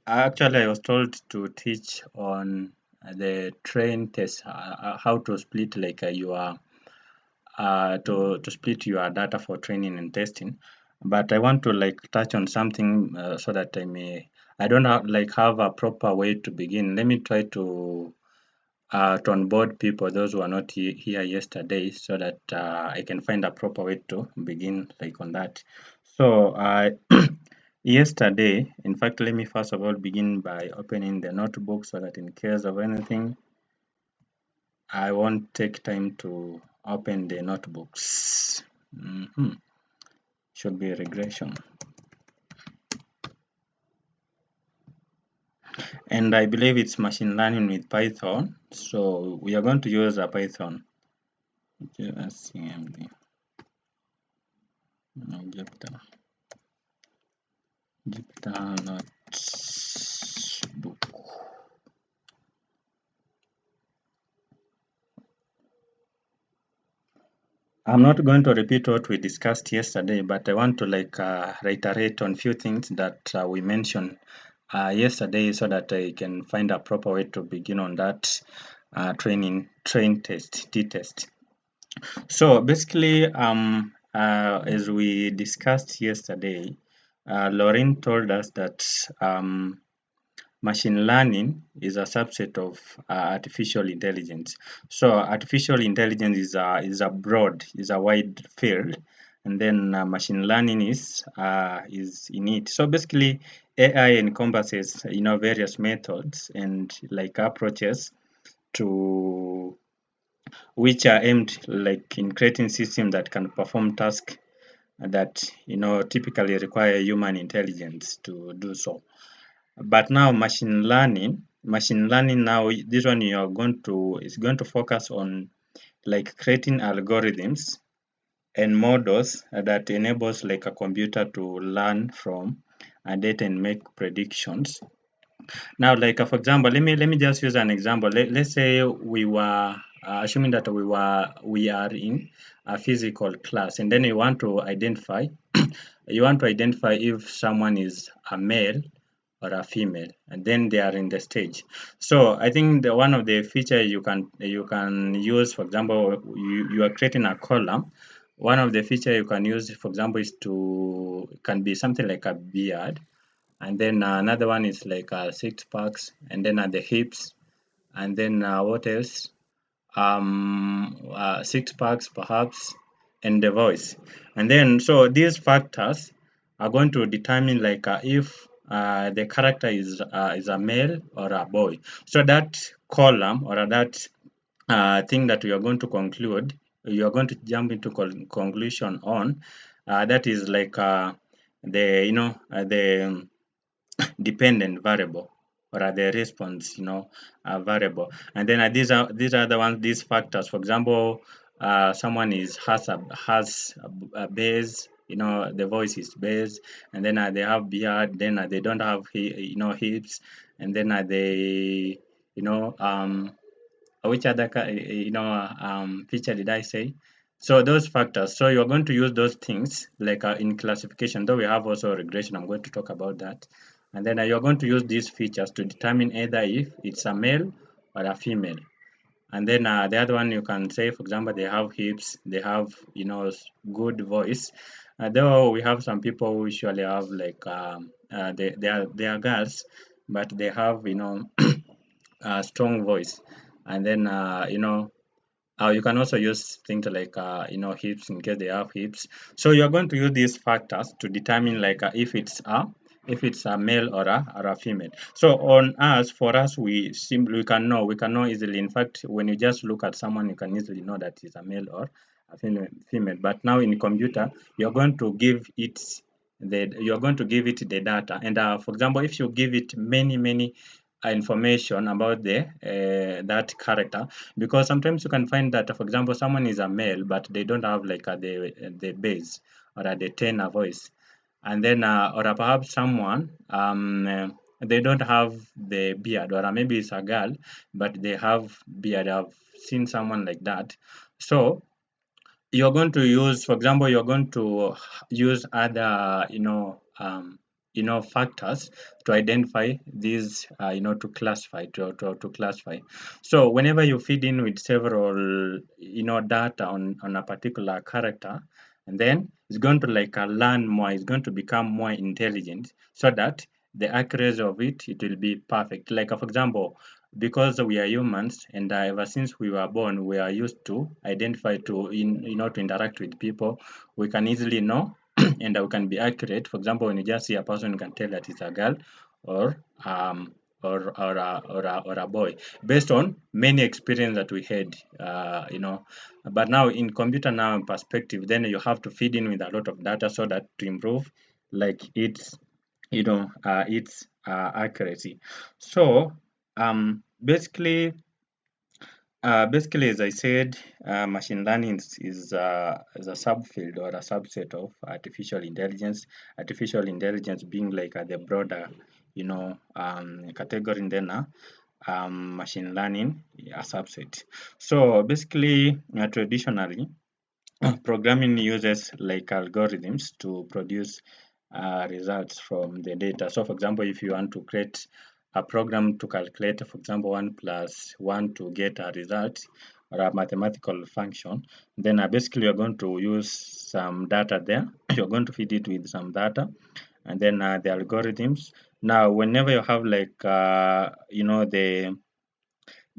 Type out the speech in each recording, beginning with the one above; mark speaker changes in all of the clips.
Speaker 1: Actually, I was told to teach on the train test, how to split like your to split your data for training and testing. But I want to like touch on something so that I don't have a proper way to begin. Let me try to onboard people, those who are not here yesterday, so that I can find a proper way to begin like on that. So yesterday, in fact, let me first of all begin by opening the notebook so that in case of anything, I won't take time to open the notebooks. Should be regression. And I believe it's machine learning with Python. So we are going to use a Python. JSCMD. Jupyter. Jupyter notebook. I'm not going to repeat what we discussed yesterday, but I want to reiterate on few things that we mentioned yesterday so that I can find a proper way to begin on that train test, t-test. So basically, as we discussed yesterday, Lauren told us that machine learning is a subset of artificial intelligence. So artificial intelligence is a wide field, and then machine learning is in it. So basically, AI encompasses various methods and like approaches to which are aimed like in creating systems that can perform tasks that typically require human intelligence to do so. But now machine learning now this one you are going to is going to focus on like creating algorithms and models that enables like a computer to learn from data and make predictions. Now, like for example, let me just use an example. Let's say we were assuming that we are in a physical class, and then you want to identify if someone is a male or a female, and then they are in the stage. So I think the one of the feature you can use, for example, you are creating a column. One of the feature you can use, for example, is to can be something like a beard, and then another one is like six packs, and then at the hips, and then what else? Six packs perhaps, and the voice. And then so these factors are going to determine like if the character is a male or a boy. So that column or that thing that we are going to conclude, you are going to jump into conclusion on. That is like the dependent variable or are the response variable, and then these are the ones, these factors. For example, someone is has a bass, the voice is bass, and then they have beard, then they don't have hips, and then they which other feature did I say? So those factors. So you're going to use those things like in classification. Though we have also regression, I'm going to talk about that. And then you're going to use these features to determine either if it's a male or a female. And then the other one you can say, for example, they have hips, they have good voice. Though we have some people who usually have like they are girls, but they have a strong voice. And then you can also use things like hips in case they have hips. So you're going to use these factors to determine like if it's a male or a female. So on us, for us, we can know easily. In fact, when you just look at someone, you can easily know that it's a male or a female. But now in computer, you're going to give it the data. And for example, if you give it many information about that character, because sometimes you can find that, for example, someone is a male but they don't have like the bass or the tenor voice, and then or perhaps someone they don't have the beard, or maybe it's a girl but they have beard. I've seen someone like that. So you're going to use, for example, you're going to use other factors to identify these, to classify, to classify. So whenever you feed in with several, data on a particular character, and then it's going to like learn more, it's going to become more intelligent, so that the accuracy of it will be perfect. Like for example, because we are humans, and ever since we were born, we are used to identify, to interact with people. We can easily know and we can be accurate. For example, when you just see a person, you can tell that it's a girl, or or a boy, based on many experience that we had, but now in computer now perspective, then you have to feed in with a lot of data, so that to improve like its accuracy. So basically, as I said, machine learning is a subfield or a subset of artificial intelligence. Artificial intelligence being like the broader, category, and then machine learning a subset. So basically, traditionally, programming uses like algorithms to produce results from the data. So, for example, if you want to create a program to calculate, for example, 1 plus 1 to get a result or a mathematical function, then basically you're going to use some data there. You're going to feed it with some data, and then the algorithms. Now, whenever you have like, the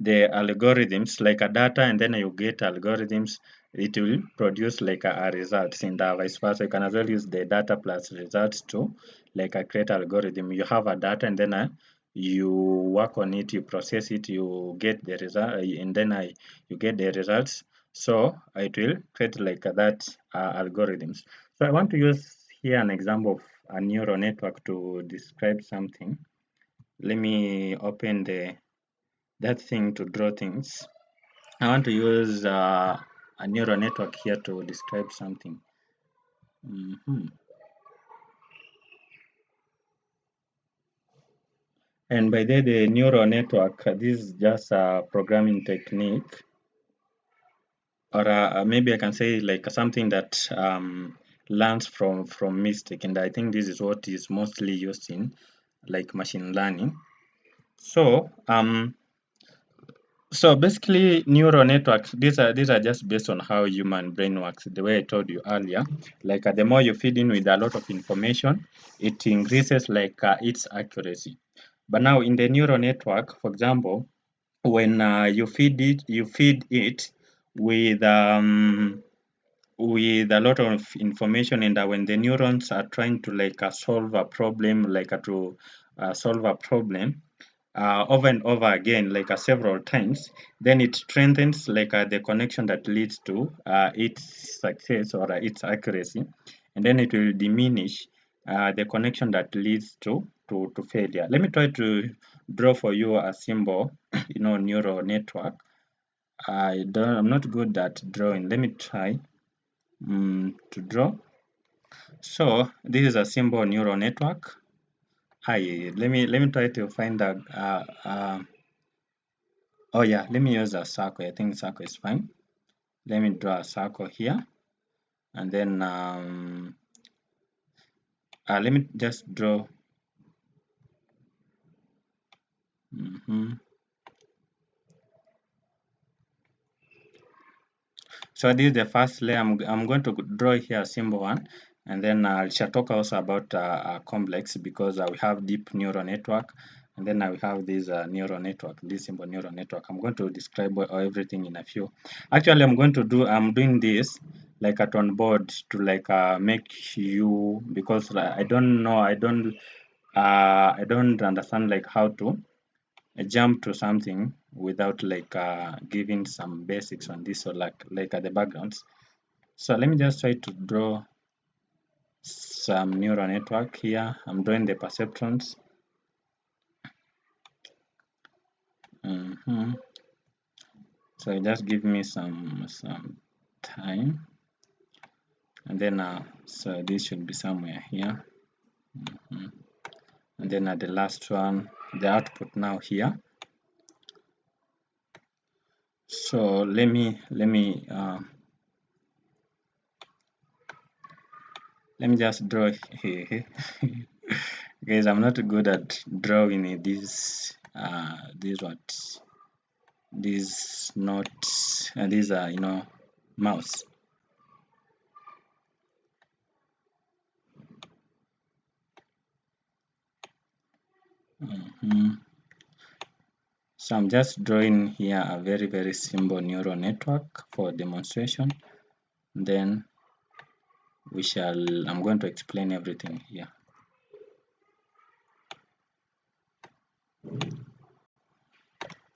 Speaker 1: algorithms like a data, and then you get algorithms, it will produce like a results, and vice versa. You can as well use the data plus results to like create algorithm. You have a data, and then you work on it, you process it, you get the result, and then you get the results. So it will create like that algorithms. So I want to use here an example of a neural network to describe something. Let me open that thing to draw things. I want to use a neural network here to describe something. Mhm. And by the neural network, this is just a programming technique, or maybe I can say like something that learns from mistake. And I think this is what is mostly used in like machine learning. So basically, neural networks, these are just based on how human brain works. The way I told you earlier, like the more you feed in with a lot of information, it increases like its accuracy. But now in the neural network, for example, when you feed it with a lot of information, and when the neurons are trying to like solve a problem, like to solve a problem over and over again, like several times, then it strengthens like the connection that leads to its success or its accuracy, and then it will diminish the connection that leads to failure. Let me try to draw for you a symbol, neural network. I'm not good at drawing. Let me try to draw. So this is a simple neural network. Let me try to find a oh yeah, let me use a circle. I think circle is fine. Let me draw a circle here, and then let me just draw. Mhm. So this is the first layer. I'm going to draw here a simple one, and then I shall talk also about complex, because we have deep neural network, and then I will have this neural network, this simple neural network. I'm going to describe everything in a few. Actually, I'm doing this like at on board to like make you, because I don't know, I don't understand like how to jump to something without like giving some basics on this, or like at the backgrounds. So let me just try to draw some neural network here. I'm drawing the perceptrons. Mhm. So just give me some time, and then so this should be somewhere here. Mhm. And then at the last one, the output now here. So let me just draw here. Guys, I'm not good at drawing these what? These notes, and these are, mouse. Mhm. So I'm just drawing here a very, very simple neural network for demonstration. Then I'm going to explain everything here.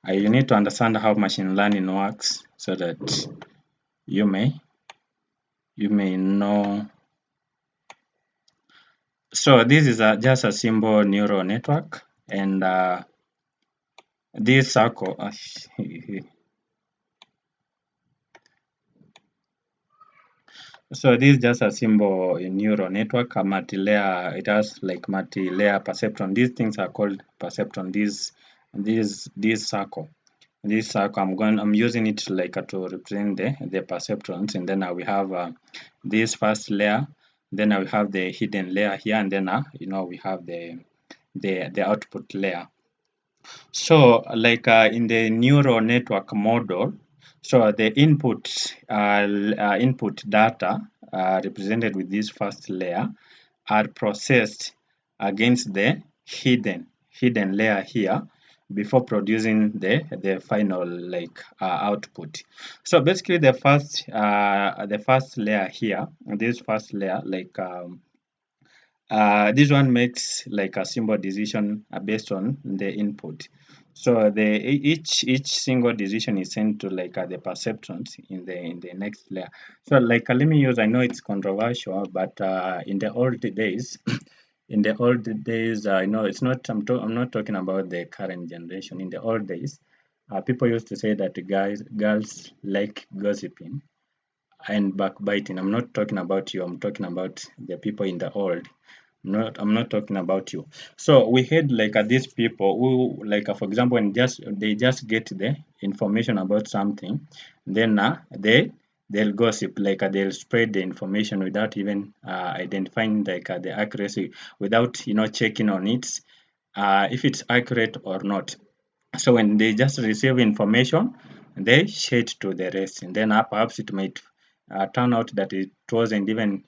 Speaker 1: You need to understand how machine learning works so that you may know. So this is just a simple neural network, and this circle. So this is just a simple neural network, a multi-layer. It has like multi-layer perceptron. These things are called perceptron. This circle. This circle, I'm using it like to represent the perceptrons, and then we have this first layer. Then we have the hidden layer here, and then we have the output layer. So, like in the neural network model, so the input data represented with this first layer are processed against the hidden layer here before producing the final like output. So basically, the first layer here, this first layer, like this one makes like a simple decision based on the input. So each single decision is sent to like the perceptrons in the next layer. So like let me use. I know it's controversial, but in the old days, in the old days, I know it's not. I'm not talking about the current generation. In the old days, people used to say that girls like gossiping and backbiting. I'm not talking about you. I'm talking about the people in the old. I'm not talking about you. So we had like these people who like for example when they just get the information about something, then they'll gossip like they'll spread the information without even identifying like the accuracy, without checking on it if it's accurate or not. So when they just receive information, they share it to the rest, and then perhaps it might turn out that it wasn't even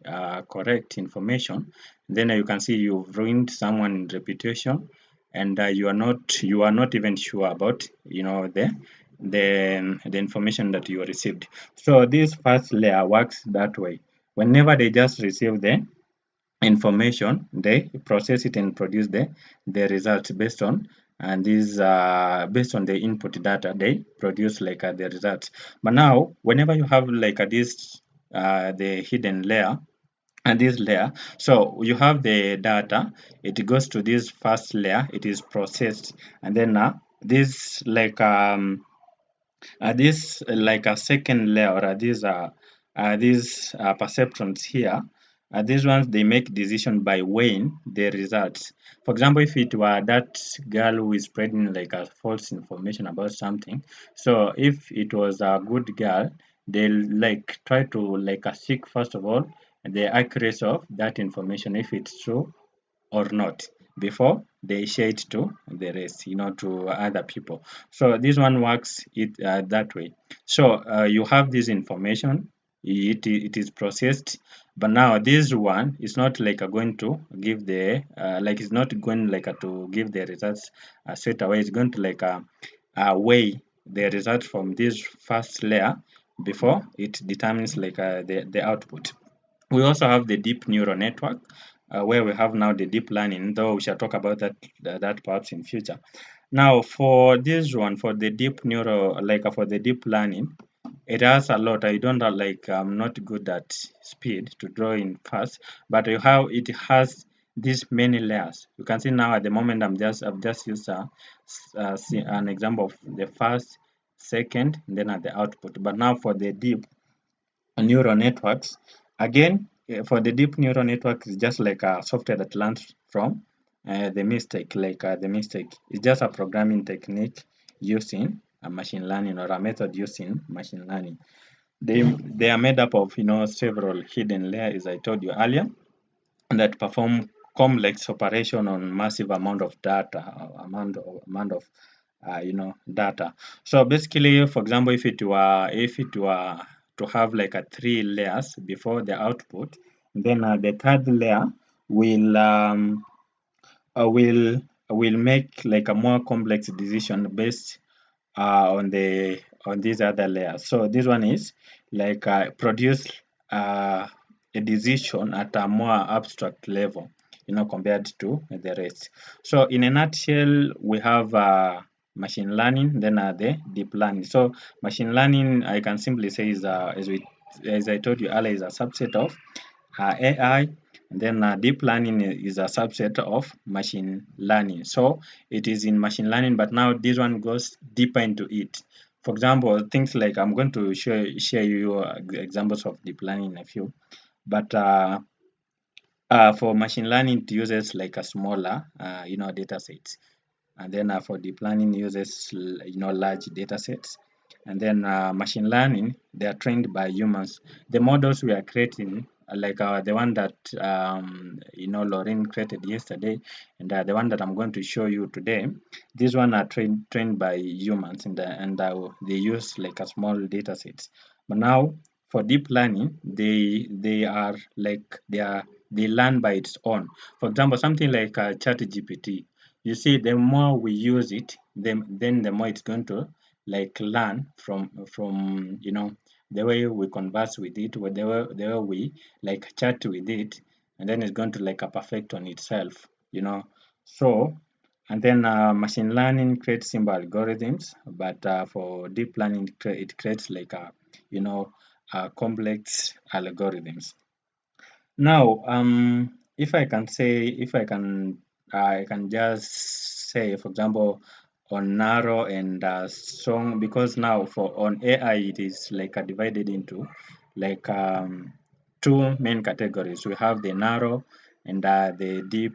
Speaker 1: correct information. Then you can see you've ruined someone's reputation, and you are not even sure about the information that you received. So this first layer works that way. Whenever they just receive the information, they process it and produce the results based on, and these based on the input data they produce like the results. But now whenever you have like this the hidden layer and this layer, so you have the data, it goes to this first layer, it is processed, and then this like a second layer, or these perceptrons here, these ones they make decision by weighing the results. For example, if it were that girl who is spreading like a false information about something, so if it was a good girl, they'll like try to like seek first of all the accuracy of that information, if it's true or not, before they share it to the rest, to other people. So this one works that way. So you have this information, it is processed, but now this one is not like going to give the like it's not going like to give the results straight away. It's going to like weigh the results from this first layer before it determines like the output. We also have the deep neural network, where we have now the deep learning, though we shall talk about that perhaps in future. Now, for this one, for the deep neural, like for the deep learning, it has a lot. I don't like. I'm not good at speed to draw in fast, but it has these many layers. You can see now at the moment I've just used an example of the first, second, and then at the output. But now for the deep neural networks. Again, for the deep neural network, it's just like a software that learns from the mistake, the mistake. It's just a programming technique using a machine learning, or a method using machine learning. They are made up of several hidden layers, as I told you earlier, that perform complex operation on massive amount of data, amount of data. So basically, for example, if it were to have like a three layers before the output, then the third layer will um, will make like a more complex decision based on these other layers. So this one is like produce uh, a decision at a more abstract level, compared to the rest. So in a nutshell, we have machine learning, then the deep learning. So machine learning, I can simply say is as I told you earlier, is a subset of AI, and then deep learning is a subset of machine learning. So it is in machine learning, but now this one goes deeper into it. For example, things like I'm going to share you examples of deep learning in a few, but for machine learning, it uses like a smaller, data sets, and then for deep learning uses large data sets, and then machine learning, they are trained by humans. The models we are creating like the one that Lorraine created yesterday, and the one that I'm going to show you today, these one are trained by humans, and they use like a small data sets. But now for deep learning, they learn by its own. For example, something like ChatGPT, you see, the more we use it, then the more it's going to like learn from the way we converse with it, or the way we like chat with it, and then it's going to like a perfect on itself. So, and then machine learning creates simple algorithms, but for deep learning, it creates like complex algorithms. Now, I can just say, for example, on narrow and strong, because now for on AI, it is like divided into like two main categories. We have the narrow and the deep.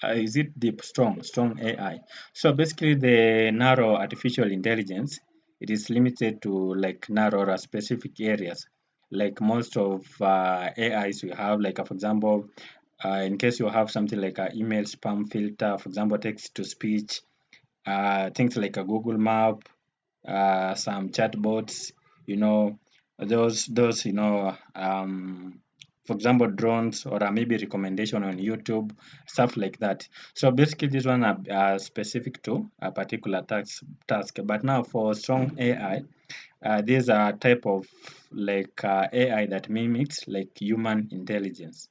Speaker 1: Is it deep? Strong AI. So basically, the narrow artificial intelligence, it is limited to like narrow or specific areas, like most of AIs we have, like for example, in case you have something like an email spam filter, for example, text to speech, things like a Google Map, some chatbots, you know, those for example, drones, or maybe recommendation on YouTube, stuff like that. So basically, this one are specific to a particular task. But now for strong AI, these are type of like AI that mimics like human intelligence.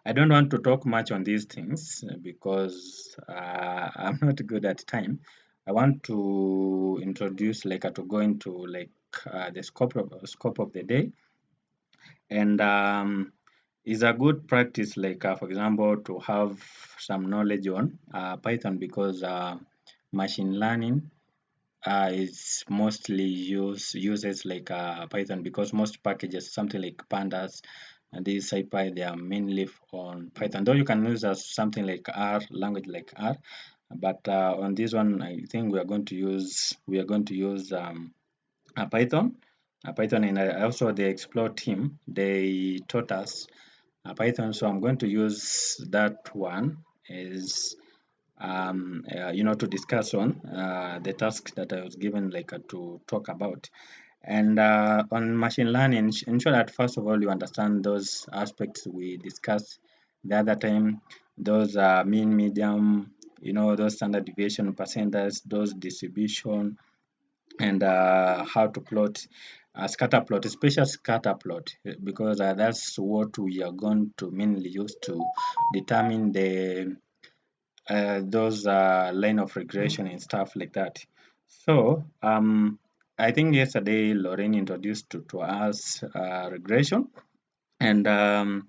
Speaker 1: I don't want to talk much on these things because I'm not good at time. I want to introduce like to go into like the scope of the day, and is a good practice like for example to have some knowledge on Python, because machine learning is mostly uses like Python, because most packages, something like pandas and these SciPy, they are mainly on Python. Though you can use something like R, language like R, but on this one, I think we are going to use Python. Python, and also the Explore team, they taught us Python, so I'm going to use that one as to discuss on the task that I was given like to talk about. And on machine learning, ensure that first of all you understand those aspects we discussed the other time, those mean, medium, those standard deviation percentages, those distribution, and how to plot a scatter plot, especially scatter plot, because that's what we are going to mainly use to determine the those line of regression and stuff like that. So I think yesterday Lorraine introduced to us regression, and in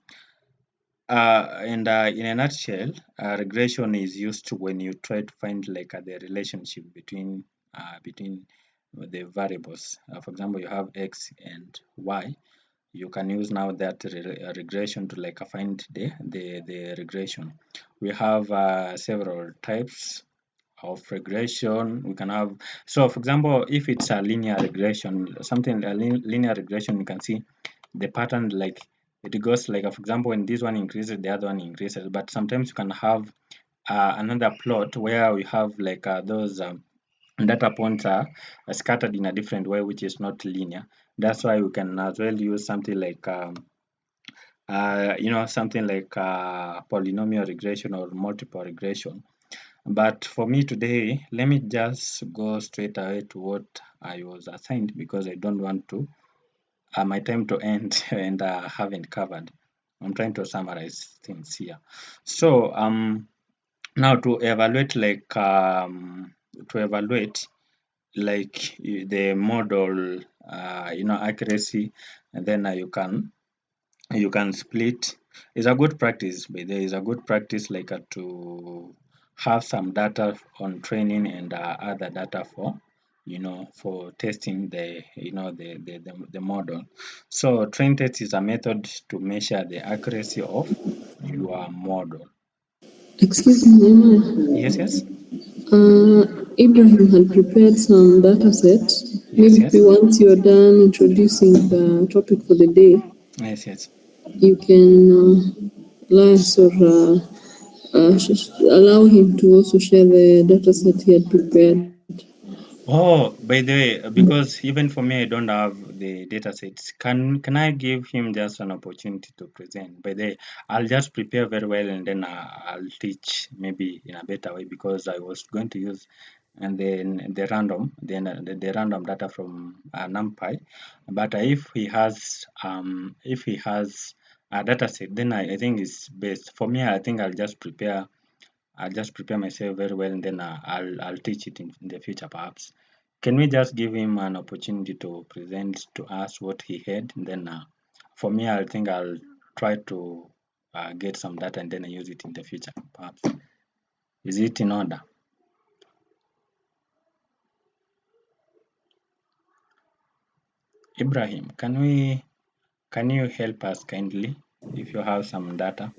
Speaker 1: a nutshell, regression is used to when you try to find like the relationship between the variables. For example, you have x and y. You can use now that regression to like find the regression. We have several types of regression. We can have, so for example, if it's a linear regression, linear regression, you can see the pattern like it goes like, for example, when this one increases, the other one increases. But sometimes you can have another plot where we have like those data points are scattered in a different way, which is not linear. That's why we can as well use something like something like polynomial regression or multiple regression. But for me today, let me just go straight away to what I was assigned, because I don't want to my time to end and haven't covered. I'm trying to summarize things here. So now to evaluate like the model accuracy, and then you can split. It's a good practice, but there is a good practice like to have some data on training and other data for for testing the model. So train test is a method to measure the accuracy of your model.
Speaker 2: Excuse me, Emma.
Speaker 1: Yes, yes,
Speaker 2: Ibrahim had prepared some data set.
Speaker 1: yes,
Speaker 2: Maybe
Speaker 1: yes,
Speaker 2: once you're done introducing the topic for the day,
Speaker 1: yes, yes.
Speaker 2: you can liaise or allow him to also share the data set he had prepared.
Speaker 1: Oh, by the way, because even for me, I don't have the data sets. Can I give him just an opportunity to present? By the way, I'll just prepare very well, and then I'll teach maybe in a better way, because I was going to use and then the random data from NumPy. But if he has a data set, then I think it's best for me. I think I'll just prepare myself very well, and then I'll teach it in the future perhaps. Can we just give him an opportunity to present to us what he had, and then for me, I think I'll try to get some data and then I use it in the future perhaps. Is it in order? Ibrahim, can you help us kindly if you have some data?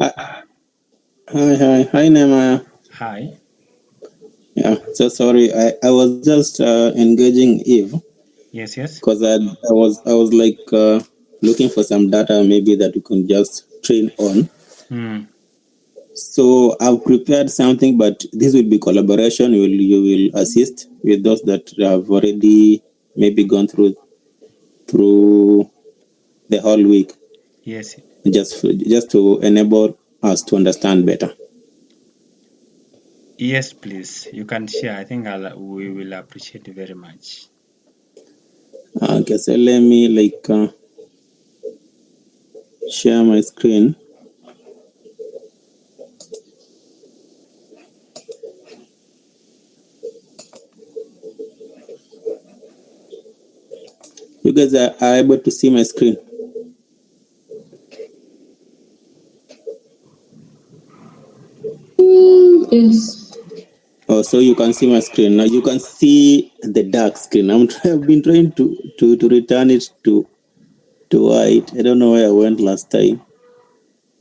Speaker 3: Hi, Nehemiah.
Speaker 1: Hi.
Speaker 3: Yeah, so sorry. I was just engaging Eve
Speaker 1: Yes, yes.
Speaker 3: because I was like looking for some data maybe that we can just train on.
Speaker 1: Hmm.
Speaker 3: So I've prepared something, but this will be collaboration. You will assist with those that have already maybe gone through the whole week,
Speaker 1: Yes.
Speaker 3: just to enable us to understand better.
Speaker 1: Yes, please. You can share. I think we will appreciate it very much.
Speaker 3: Okay, so let me share my screen. You guys are able to see my screen?
Speaker 2: Yes.
Speaker 3: Oh, so you can see my screen now. You can see the dark screen. I've been trying to return it to white. I don't know where I went last time.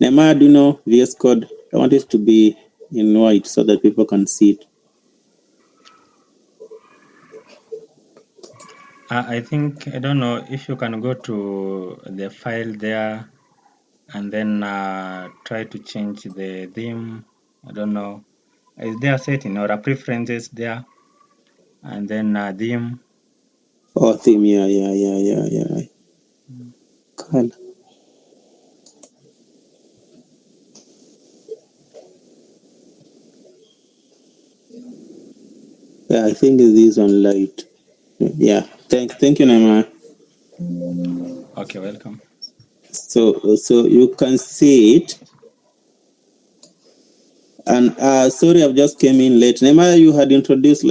Speaker 3: Nehemiah, do you know VS Code? I want it to be in white so that people can see it.
Speaker 1: I think, I don't know if you can go to the file there and then try to change the theme. I don't know. Is there a setting or a preferences there? And then theme.
Speaker 3: Oh, theme. Yeah. Color. Yeah, I think it is on light. Yeah. Thank you, Nehemiah.
Speaker 1: Okay, welcome.
Speaker 3: So you can see it. And sorry, I've just came in late. Nehemiah, you had introduced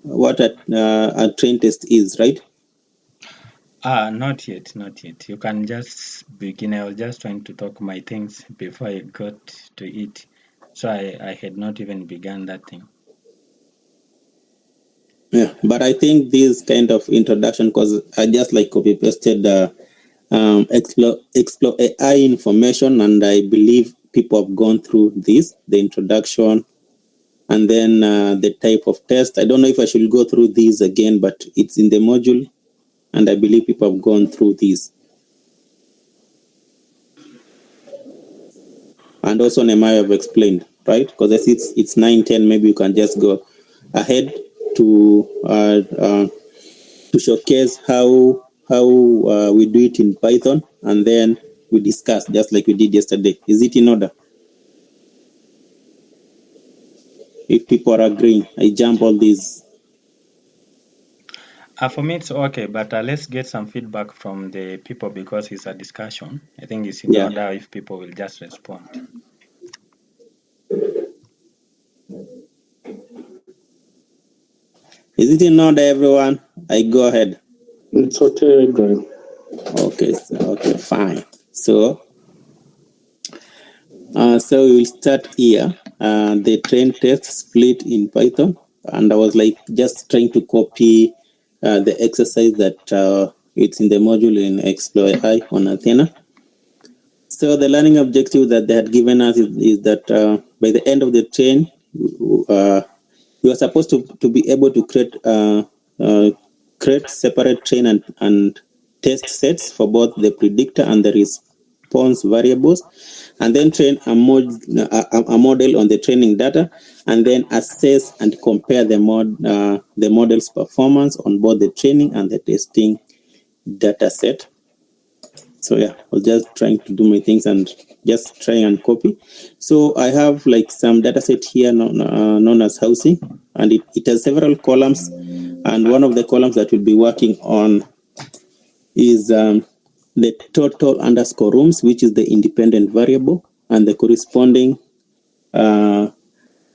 Speaker 3: what a train test is, right?
Speaker 1: Not yet, not yet. You can just begin. I was just trying to talk my things before I got to it. So I had not even begun that thing.
Speaker 3: Yeah, but I think this kind of introduction, because I just copy pasted explore AI information, and I believe people have gone through this, the introduction, and then the type of test. I don't know if I should go through these again, but it's in the module, and I believe people have gone through these. And also Nehemiah have explained, right? Because I see it's 9:10. Maybe you can just go ahead to showcase how we do it in Python, and then we discuss just like we did yesterday. Is it in order? If people are agreeing, I jump all these.
Speaker 1: For me, it's okay, but let's get some feedback from the people because it's a discussion. I think it's in order if people will just respond.
Speaker 3: Is it in order, everyone? I go ahead.
Speaker 4: It's okay, Graham.
Speaker 3: Okay, fine. So we will start here. The train test split in Python, and I was like just trying to copy the exercise that it's in the module in Explore AI on Athena. So the learning objective that they had given us is that by the end of the train, you are supposed to be able to create separate train and test sets for both the predictor and the response variables, and then train a model on the training data, and then assess and compare the model's performance on both the training and the testing data set. So I was just trying to do my things and just try and copy. So I have like some data set here known as housing, and it has several columns, and one of the columns that we'll be working on is the total underscore rooms, which is the independent variable, and the corresponding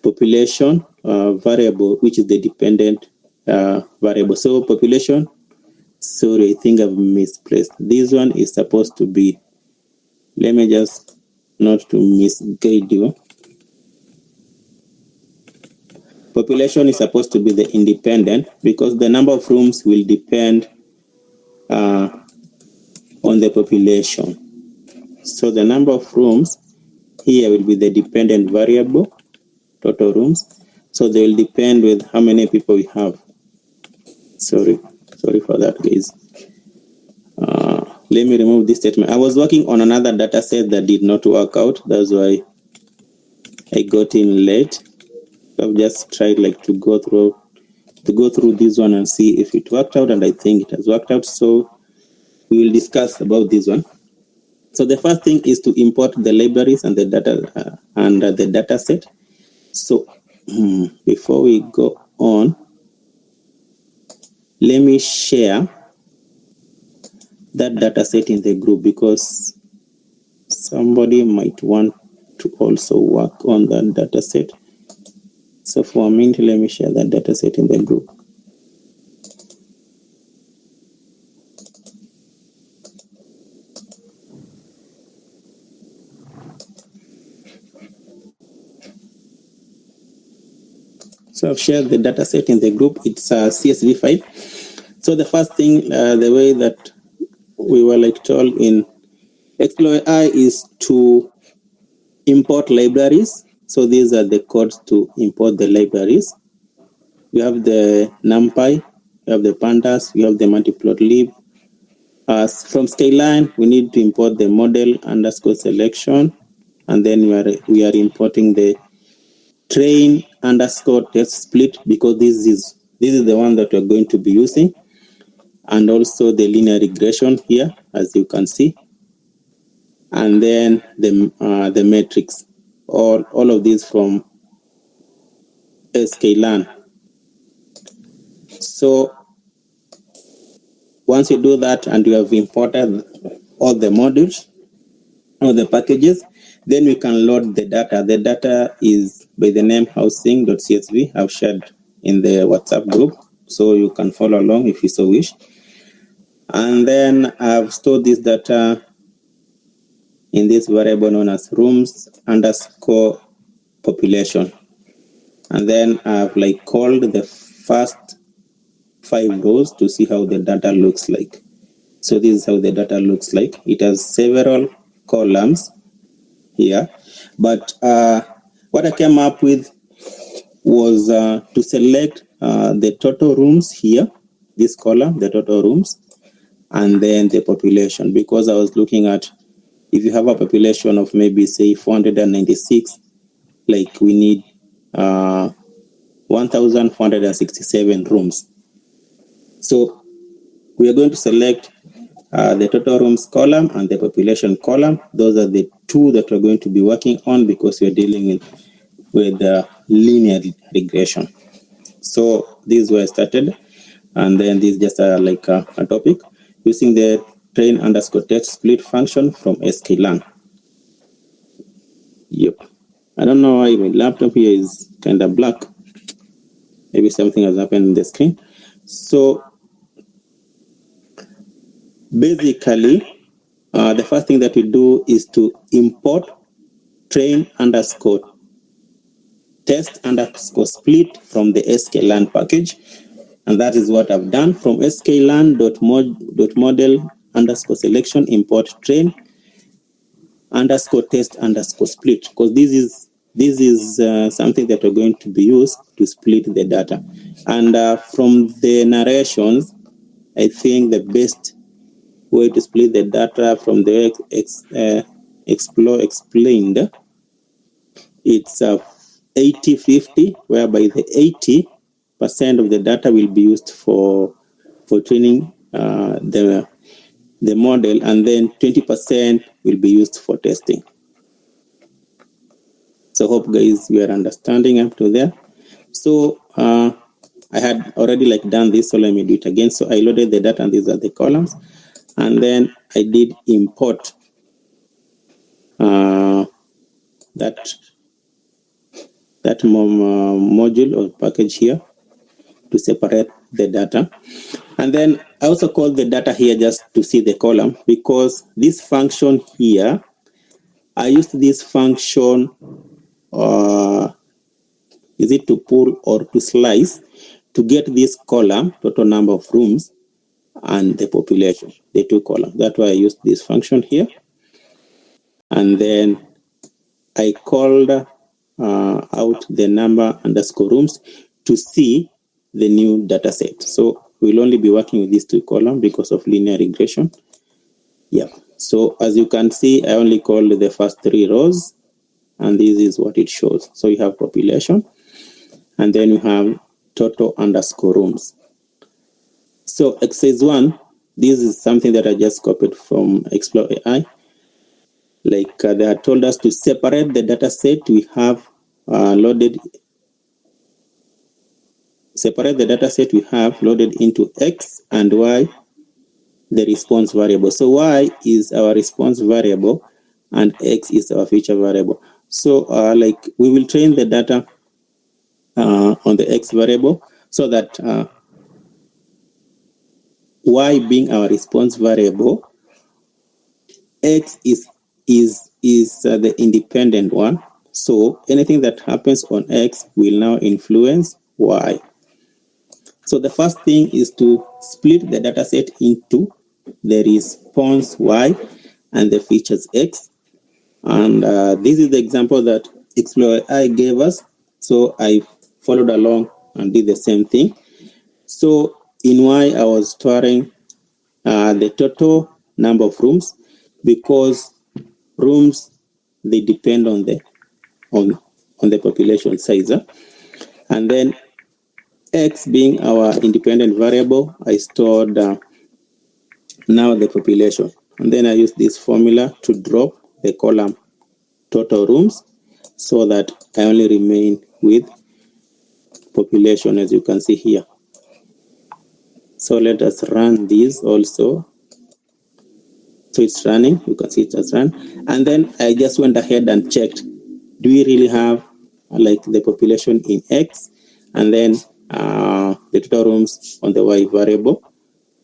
Speaker 3: population variable, which is the dependent variable. So population, sorry, I think I've misplaced. This one is supposed to be, let me just not to misguide you. Population is supposed to be the independent because the number of rooms will depend on the population. So the number of rooms here will be the dependent variable, total rooms. So they will depend with how many people we have. Sorry for that, guys. Let me remove this statement. I was working on another data set that did not work out. That's why I got in late. I've just tried like to go through this one and see if it worked out, and I think it has worked out. So we will discuss about this one. So the first thing is to import the libraries and the data and the data set. So before we go on, let me share that data set in the group because somebody might want to also work on that data set. So for a minute, let me share that data set in the group. So I've shared the data set in the group. It's a CSV file. So the first thing, the way that we were like told in Explore AI is to import libraries. So these are the codes to import the libraries. We have the NumPy, we have the pandas, we have the matplotlib. From Skyline, we need to import the model underscore selection, and then we are importing the train underscore test split because this is the one that we're going to be using, and also the linear regression here, as you can see, and then the metrics, all of these from Skyline. So once you do that and you have imported all the modules or the packages, then we can load the data. The data is by the name housing.csv. I've shared in the WhatsApp group, so you can follow along if you so wish. And then I've stored this data in this variable known as rooms underscore population. And then I've like called the first 5 rows to see how the data looks like. So this is how the data looks like. It has several columns here, but what I came up with was to select the total rooms here, this column, the total rooms, and then the population, because I was looking at if you have a population of maybe say 496, like we need 1,467 rooms. So we are going to select the total rooms column and the population column. Those are the two that we're going to be working on because we're dealing with linear regression. So this is where I started, and then this is just like a topic using the train underscore text split function from sklearn. Yep. I don't know why my laptop here is kind of black. Maybe something has happened in the screen. So basically, the first thing that we do is to import train underscore test underscore split from the sklearn package. And that is what I've done from sklearn.model underscore selection import train underscore test underscore split, because this is something that we're going to be used to split the data. And from the narrations, I think the best way to split the data from the Explore explained, it's 80-50, whereby the 80% of the data will be used for training the model, and then 20% will be used for testing. So hope guys you are understanding up to there. So I had already like done this, so let me do it again. So I loaded the data, and these are the columns, and then I did import that module or package here to separate the data. And then I also call the data here just to see the column, because this function here, I used this function, is it to pull or to slice, to get this column, total number of rooms, and the population, the two columns. That's why I used this function here. And then I called out the number underscore rooms to see the new data set. So we'll only be working with these two columns because of linear regression. Yeah. So as you can see, I only called the first three rows, and this is what it shows. So you have population, and then you have total underscore rooms. So exercise 1, this is something that I just copied from Explore AI. Like they had told us to separate the data set we have loaded into X and Y, the response variable. So Y is our response variable and X is our feature variable. So like we will train the data on the X variable, so that Y being our response variable, X is the independent one. So anything that happens on X will now influence Y. So the first thing is to split the data set into the response Y and the features X. And this is the example that Explore AI gave us. So I followed along and did the same thing. So in Y, I was storing the total number of rooms, because rooms, they depend on the population size. And then X being our independent variable, I stored now the population. And then I used this formula to drop the column total rooms, so that I only remain with population, as you can see here. So let us run this also. So it's running, you can see it has run. And then I just went ahead and checked, do we really have like the population in X, and then the total rooms on the Y variable.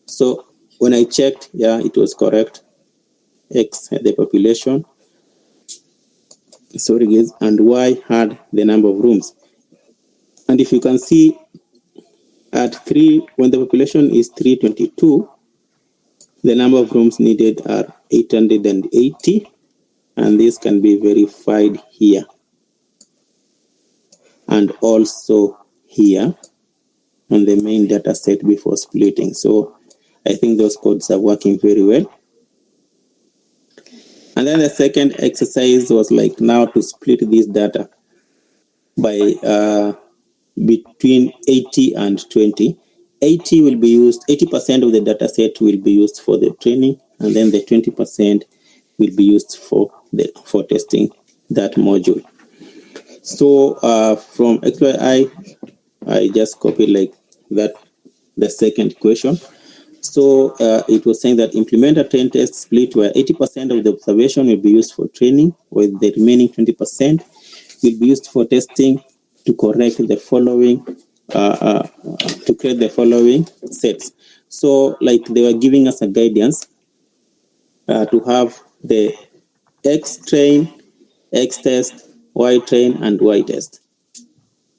Speaker 3: So when I checked, yeah, it was correct. X had the population, sorry guys, and Y had the number of rooms. And if you can see at 3, when the population is 322, the number of rooms needed are 880, and this can be verified here and also here on the main data set before splitting. So I think those codes are working very well. And then the second exercise was like now to split this data by between 80 and 20. 80 will be used, 80% of the data set will be used for the training, and then the 20% will be used for testing that module. So from XYI, I just copied like that, the second question. So it was saying that implement a train test split where 80% of the observation will be used for training, with the remaining 20% will be used for testing to correct the following, to create the following sets. So like they were giving us a guidance to have the X train, X test, Y train, and Y test,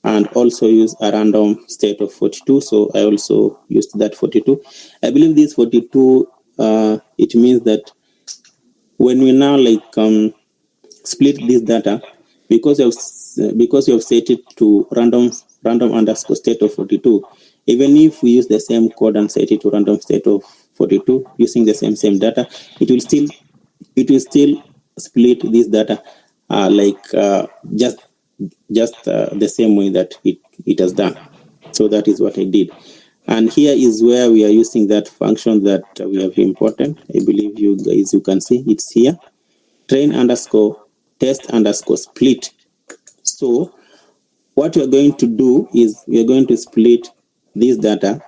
Speaker 3: and also use a random state of 42. So I also used that 42. I believe this 42, it means that when we now like split this data, because you have set it to random underscore state of 42, even if we use the same code and set it to random state of 42 using the same data, it will still split this data just the same way that it has done. So that is what I did. And here is where we are using that function that we have imported. I believe you guys, you can see it's here. Train underscore test underscore split. So what we are going to do is we are going to split this data,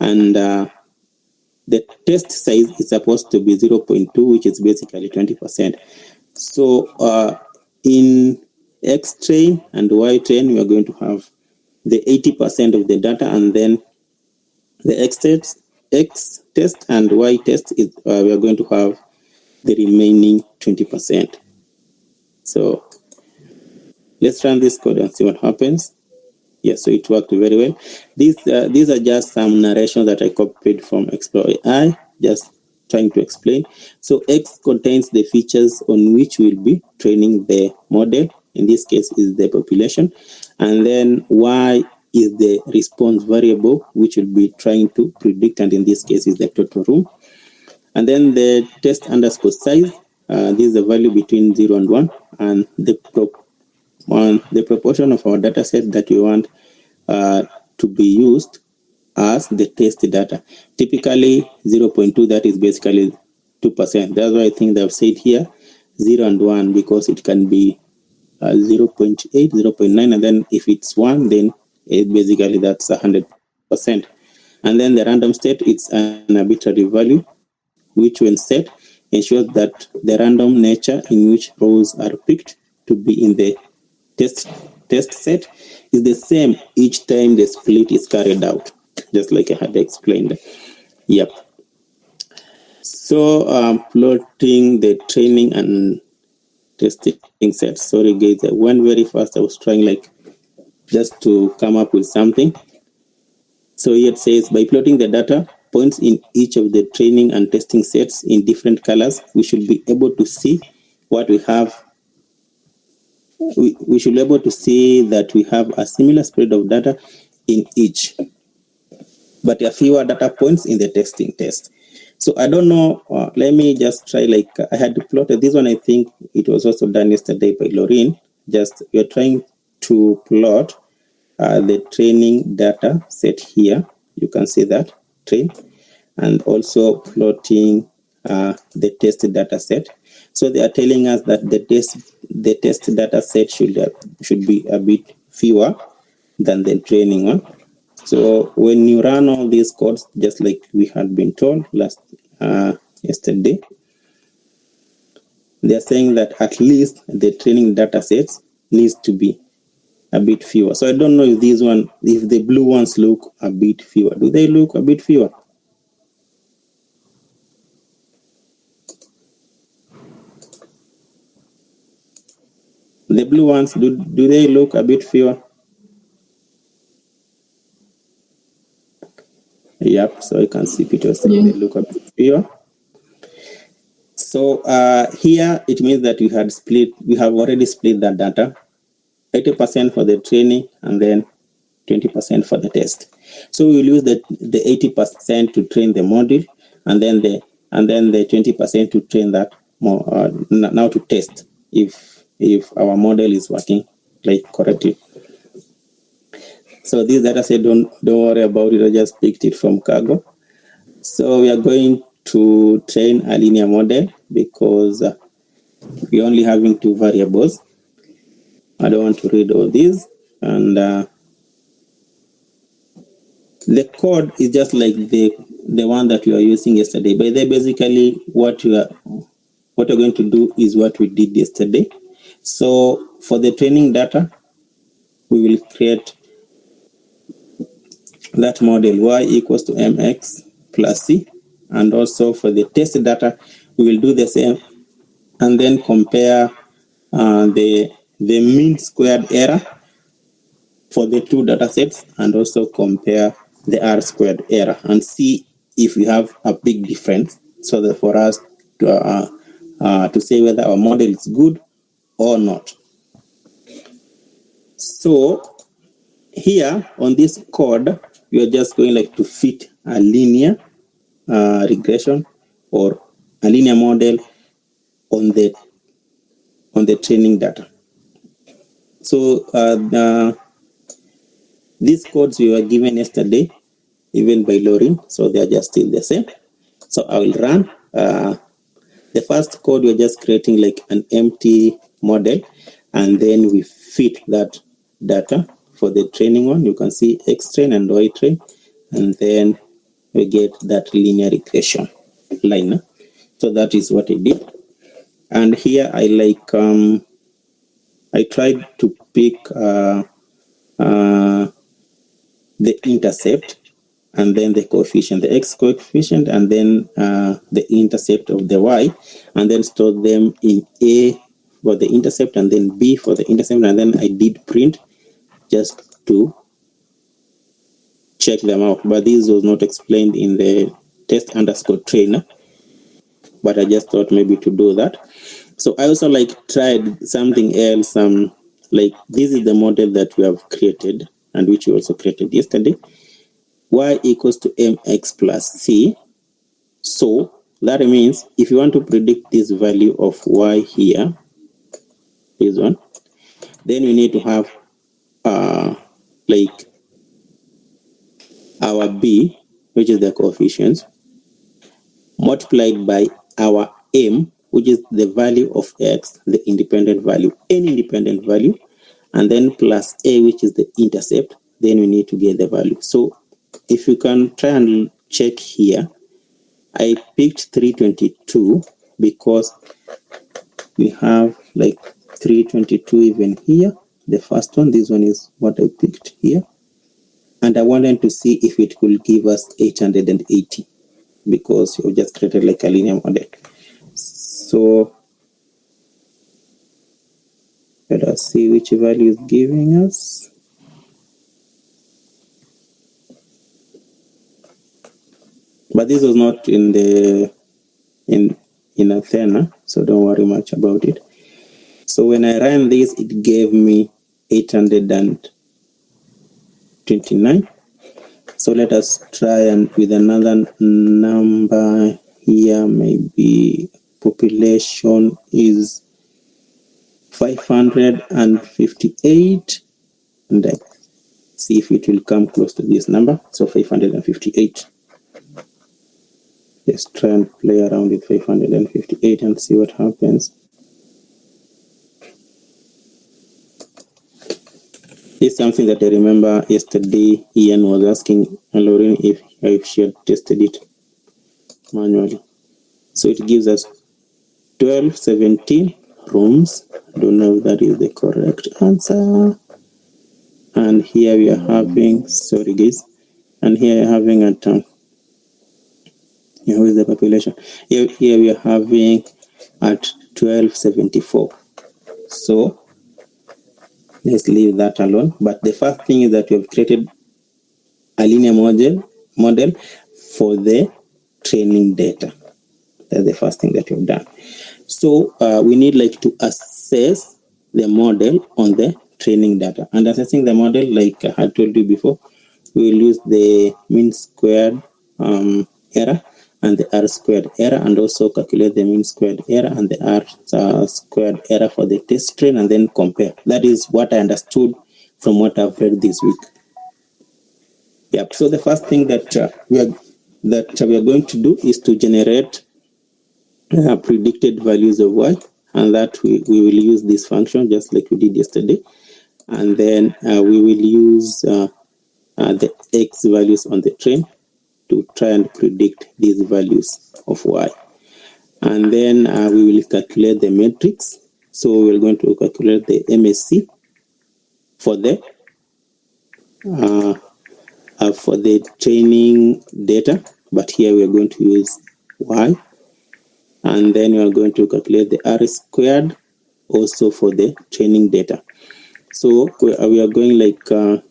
Speaker 3: and the test size is supposed to be 0.2, which is basically 20%. So in X train and Y train, we are going to have the 80% of the data, and then the X test and Y test is we are going to have the remaining 20%. So let's run this code and see what happens. Yes, so it worked very well. These are just some narration that I copied from Explore AI, just trying to explain. So X contains the features on which we'll be training the model. In this case is the population. And then Y is the response variable, which will be trying to predict, and in this case is the total room. And then the test underscore size, this is the value between 0 and 1, and the proportion of our data set that we want to be used as the test data. Typically 0.2, that is basically 2%. That's why I think they've said here 0 and 1, because it can be 0.8, 0.9, and then if it's 1, then basically that's 100%. And then the random state, it's an arbitrary value, which when set ensures that the random nature in which rows are picked to be in the test set is the same each time the split is carried out, just like I had explained. Yep. So plotting the training and testing sets. Sorry guys, I went very fast. I was trying like just to come up with something. So here it says, by plotting the data points in each of the training and testing sets in different colors, we should be able to see what we have. We should be able to see that we have a similar spread of data in each, but a fewer data points in the testing test. So I don't know, let me just try, like I had to plot this one. I think it was also done yesterday by Lorraine. Just we're trying to plot the training data set here. You can see that train, and also plotting the test data set. So they are telling us that the test data set should be a bit fewer than the training one. So when you run all these codes, just like we had been told yesterday, they are saying that at least the training data sets needs to be a bit fewer. So I don't know if if the blue ones look a bit fewer. Do they look a bit fewer? The blue ones, do they look a bit fewer? Yep, so you can see Peter saying they look a bit fewer. So here it means that we have already split that data, 80% for the training and then 20% for the test. So we'll use the 80% to train the model, and then the 20% to train that now to test if our model is working like correctly. So this data set, don't worry about it. I just picked it from Kaggle. So we are going to train a linear model because we're only having 2 variables. I don't want to read all these, and the code is just like the one that we were using yesterday. But they basically what we're going to do is what we did yesterday. So for the training data, we will create that model y equals to mx plus c, and also for the test data, we will do the same, and then compare the mean squared error for the 2 data sets, and also compare the r squared error and see if we have a big difference, so that for us to say whether our model is good or not. So here on this code, we are just going like to fit a linear regression or a linear model on the training data. So these codes we were given yesterday, even by Lauren, so they are just still the same. So I will run. The first code, we're just creating like an empty model, and then we fit that data for the training one. You can see X train and Y train, and then we get that linear regression line. So that is what I did. And here I like I tried to pick the intercept, and then the coefficient, the x coefficient, and then the intercept of the y, and then store them in A for the intercept, and then B for the intercept, and then I did print just to check them out. But this was not explained in the test underscore trainer, but I just thought maybe to do that. So I also like tried something else. Like this is the model that we have created, and which we also created yesterday. Y equals to mx plus c. So that means if you want to predict this value of y here, this one, then we need to have like our b, which is the coefficients, multiplied by our m, which is the value of x, the independent value, any independent value, and then plus a, which is the intercept. Then we need to get the value. So if you can try and check here, I picked 322 because we have like 322 even here. The first one, this one is what I picked here. And I wanted to see if it could give us 880 because we just created like a linear model. So let us see which value is giving us. But this was not in the in Athena, so don't worry much about it. So when I ran this, it gave me 829. So let us try and with another number here, maybe population is 558, and let's see if it will come close to this number. So 558. Let's try and play around with 558 and see what happens. It's something that I remember yesterday Ian was asking Lauren if she had tested it manually. So it gives us 1217 rooms. I don't know if that is the correct answer. And here we are having, sorry guys, and here we are having a term. Here is the population. Here we are having at 1274. So let's leave that alone. But the first thing is that we have created a linear model for the training data. That's the first thing that we've done. So we need like to assess the model on the training data. And assessing the model, like I had told you before, we will use the mean squared error, and the R squared error, and also calculate the mean squared error and the R squared error for the test train, and then compare. That is what I understood from what I've read this week. Yep. So the first thing that we are going to do is to generate predicted values of y, and that we will use this function just like we did yesterday, and then we will use the x values on the train to try and predict these values of y. And then we will calculate the matrix. So we're going to calculate the MSC for the training data, but here we are going to use y. And then we are going to calculate the R squared also for the training data. So we are going like to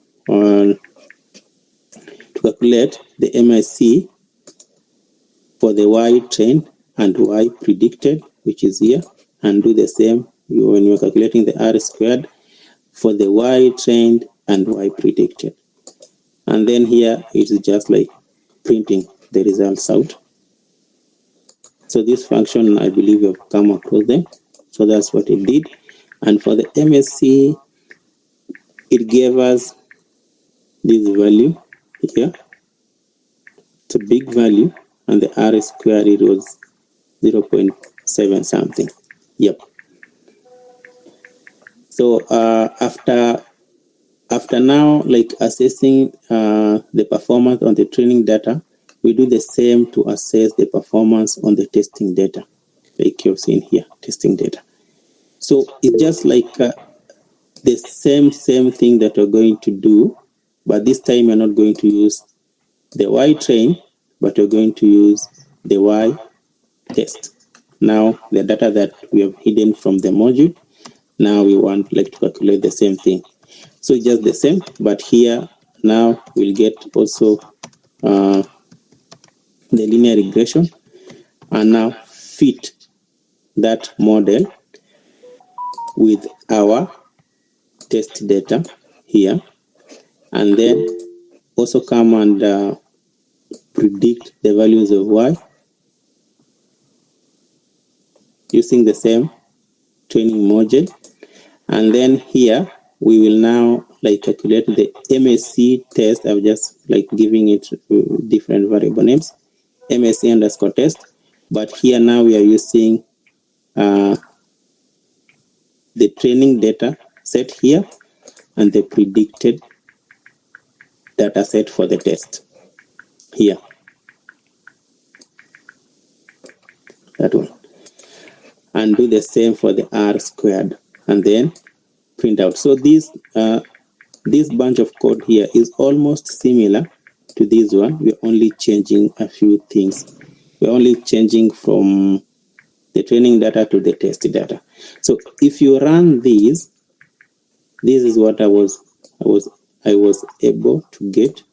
Speaker 3: calculate the MSC for the y trained and y predicted, which is here, and do the same when you're calculating the R squared for the y trained and y predicted. And then here it is just like printing the results out. So this function, I believe you have come across them. So that's what it did. And for the MSC, it gave us this value here. It's a big value, and the R squared, it was 0.7 something. Yep. So after now, like assessing the performance on the training data, we do the same to assess the performance on the testing data, like you've seen here, testing data. So it's just like the same thing that we're going to do, but this time we're not going to use the Y train, but we're going to use the Y test. Now, the data that we have hidden from the module, now we want like to calculate the same thing. So it's just the same, but here now we'll get also the linear regression, and now fit that model with our test data here, and then also come and predict the values of y using the same training module. And then here we will now like calculate the MSC test. I'm just like giving it different variable names, MSC underscore test, but here now we are using the training data set here and the predicted data set for the test here, that one, and do the same for the R squared, and then print out. So this bunch of code here is almost similar to this one. We're only changing a few things. We're only changing from the training data to the test data. So if you run these, this is what I was able to get: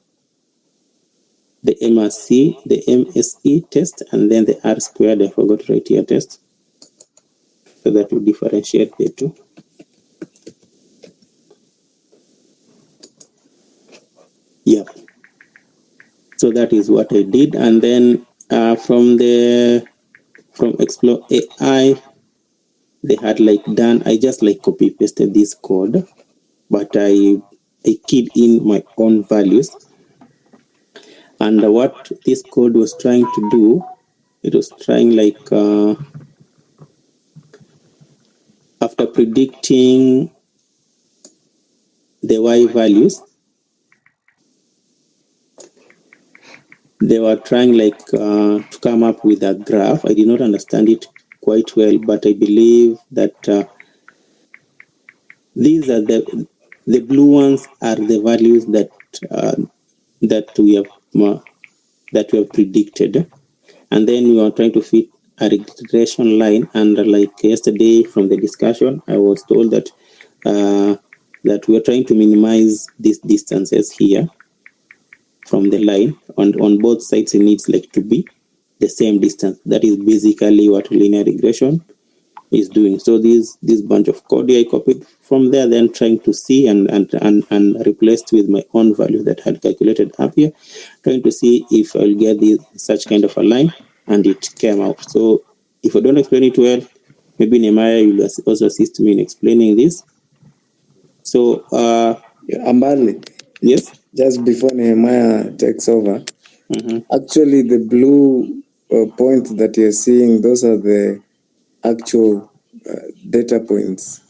Speaker 3: the MSC, the MSE test, and then the R squared. I forgot to write here test, so that will differentiate the two. Yeah. So that is what I did, and then from Explore AI, they had like done. I just like copy pasted this code, but I keyed in my own values. And what this code was trying to do, it was trying like after predicting the y values, they were trying like to come up with a graph. I did not understand it quite well, but I believe that these are the blue ones are the values that we have predicted, and then we are trying to fit a regression line. And like yesterday from the discussion, I was told that that we are trying to minimize these distances here from the line, and on both sides it needs like to be the same distance. That is basically what linear regression is doing. So this bunch of code I copied from there, then trying to see and replaced with my own value that I had calculated up here, trying to see if I'll get such kind of a line and it came out. So if I don't explain it well, maybe Nehemiah will also assist me in explaining this. So,
Speaker 5: Ambali,
Speaker 3: yes.
Speaker 5: just before Nehemiah takes over,
Speaker 3: Mm-hmm.
Speaker 5: actually the blue points that you're seeing, those are the actual data points.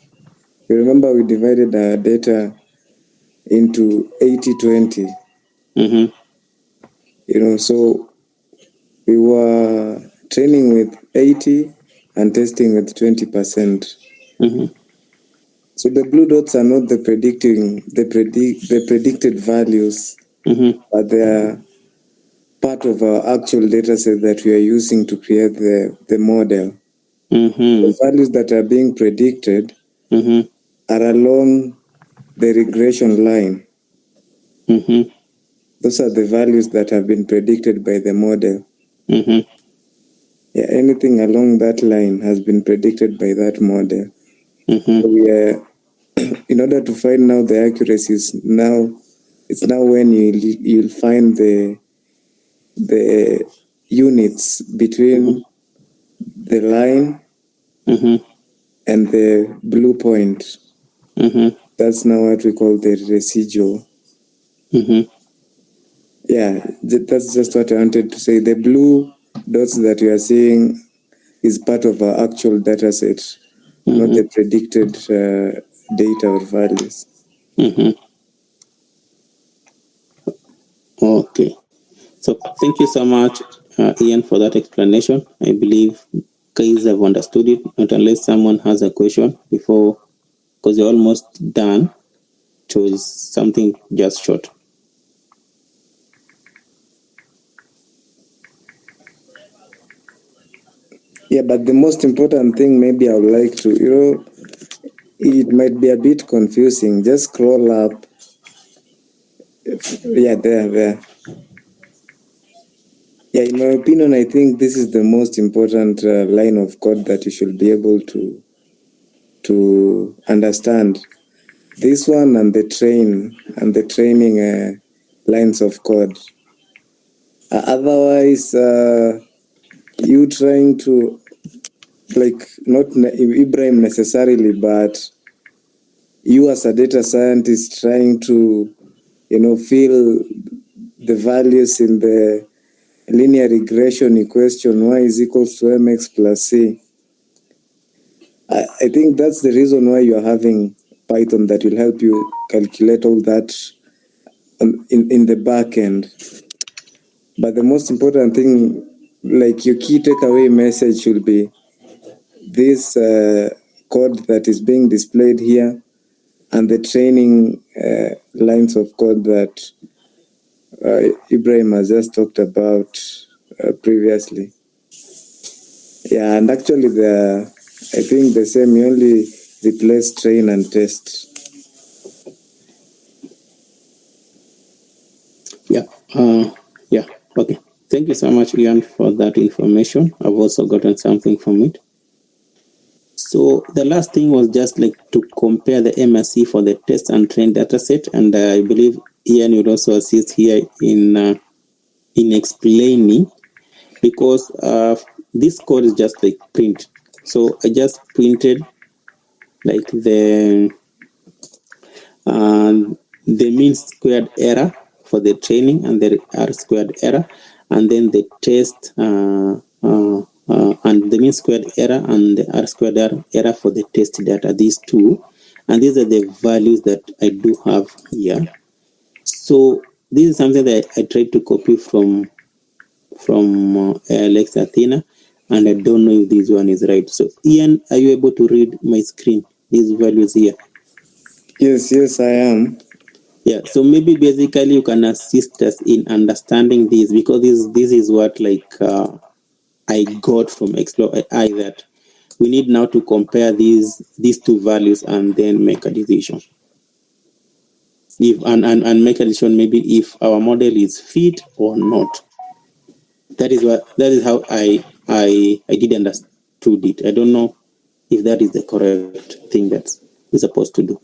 Speaker 5: You remember we divided our data into 80-20.
Speaker 3: Mm-hmm.
Speaker 5: So we were training with 80 and testing with 20%.
Speaker 3: Mm-hmm.
Speaker 5: So the blue dots are not the predicted values,
Speaker 3: Mm-hmm.
Speaker 5: but they are part of our actual data set that we are using to create the model.
Speaker 3: Mm-hmm.
Speaker 5: The values that are being predicted
Speaker 3: Mm-hmm.
Speaker 5: are along the regression line.
Speaker 3: Mm-hmm.
Speaker 5: Those are the values that have been predicted by the model.
Speaker 3: Mm-hmm.
Speaker 5: Yeah, anything along that line has been predicted by that model.
Speaker 3: Mm-hmm.
Speaker 5: So we are, in order to find now the accuracies, it's now when you'll find the units between the line
Speaker 3: Mm-hmm.
Speaker 5: and the blue point.
Speaker 3: Mm-hmm.
Speaker 5: That's now what we call the residual.
Speaker 3: Mm-hmm.
Speaker 5: Yeah, that's just what I wanted to say. The blue dots that you are seeing is part of our actual data set, not the predicted data or values.
Speaker 3: Mm-hmm. Okay. So thank you so much, Ian, for that explanation. I believe guys have understood it, not unless someone has a question before, because you're almost done. Choose something just short.
Speaker 5: Yeah, but the most important thing maybe I would like to, it might be a bit confusing. Just scroll up. Yeah, there. Yeah, in my opinion, I think this is the most important line of code that you should be able to understand. This one and the training lines of code. Otherwise, you trying to, like, not Ibrahim necessarily, but you as a data scientist trying to, fill the values in the linear regression equation y is equals to mx plus c. I think that's the reason why you're having Python that will help you calculate all that in the back end. But the most important thing, like your key takeaway message should be this code that is being displayed here and the training lines of code that Ibrahim has just talked about previously. Yeah, and actually I think the same, you only replace train and test.
Speaker 3: Yeah. Okay. Thank you so much, Ian, for that information. I've also gotten something from it. So the last thing was just like to compare the MSE for the test and train data set, and I believe Ian would also assist here in explaining, because this code is just like print. So I just printed like the mean squared error for the training and the R squared error, and then the test and the mean squared error and the R squared error for the test data, these two. And these are the values that I do have here. So this is something that I tried to copy from Alex Athena, and I don't know if this one is right. So Ian, are you able to read my screen, these values here?
Speaker 5: Yes, I am.
Speaker 3: Yeah, so maybe basically you can assist us in understanding this, because this is what I got from Explore AI, that we need now to compare these two values and then make a decision. If and make a decision maybe if our model is fit or not. That is how I did understood it. I don't know if that is the correct thing that we're supposed to do.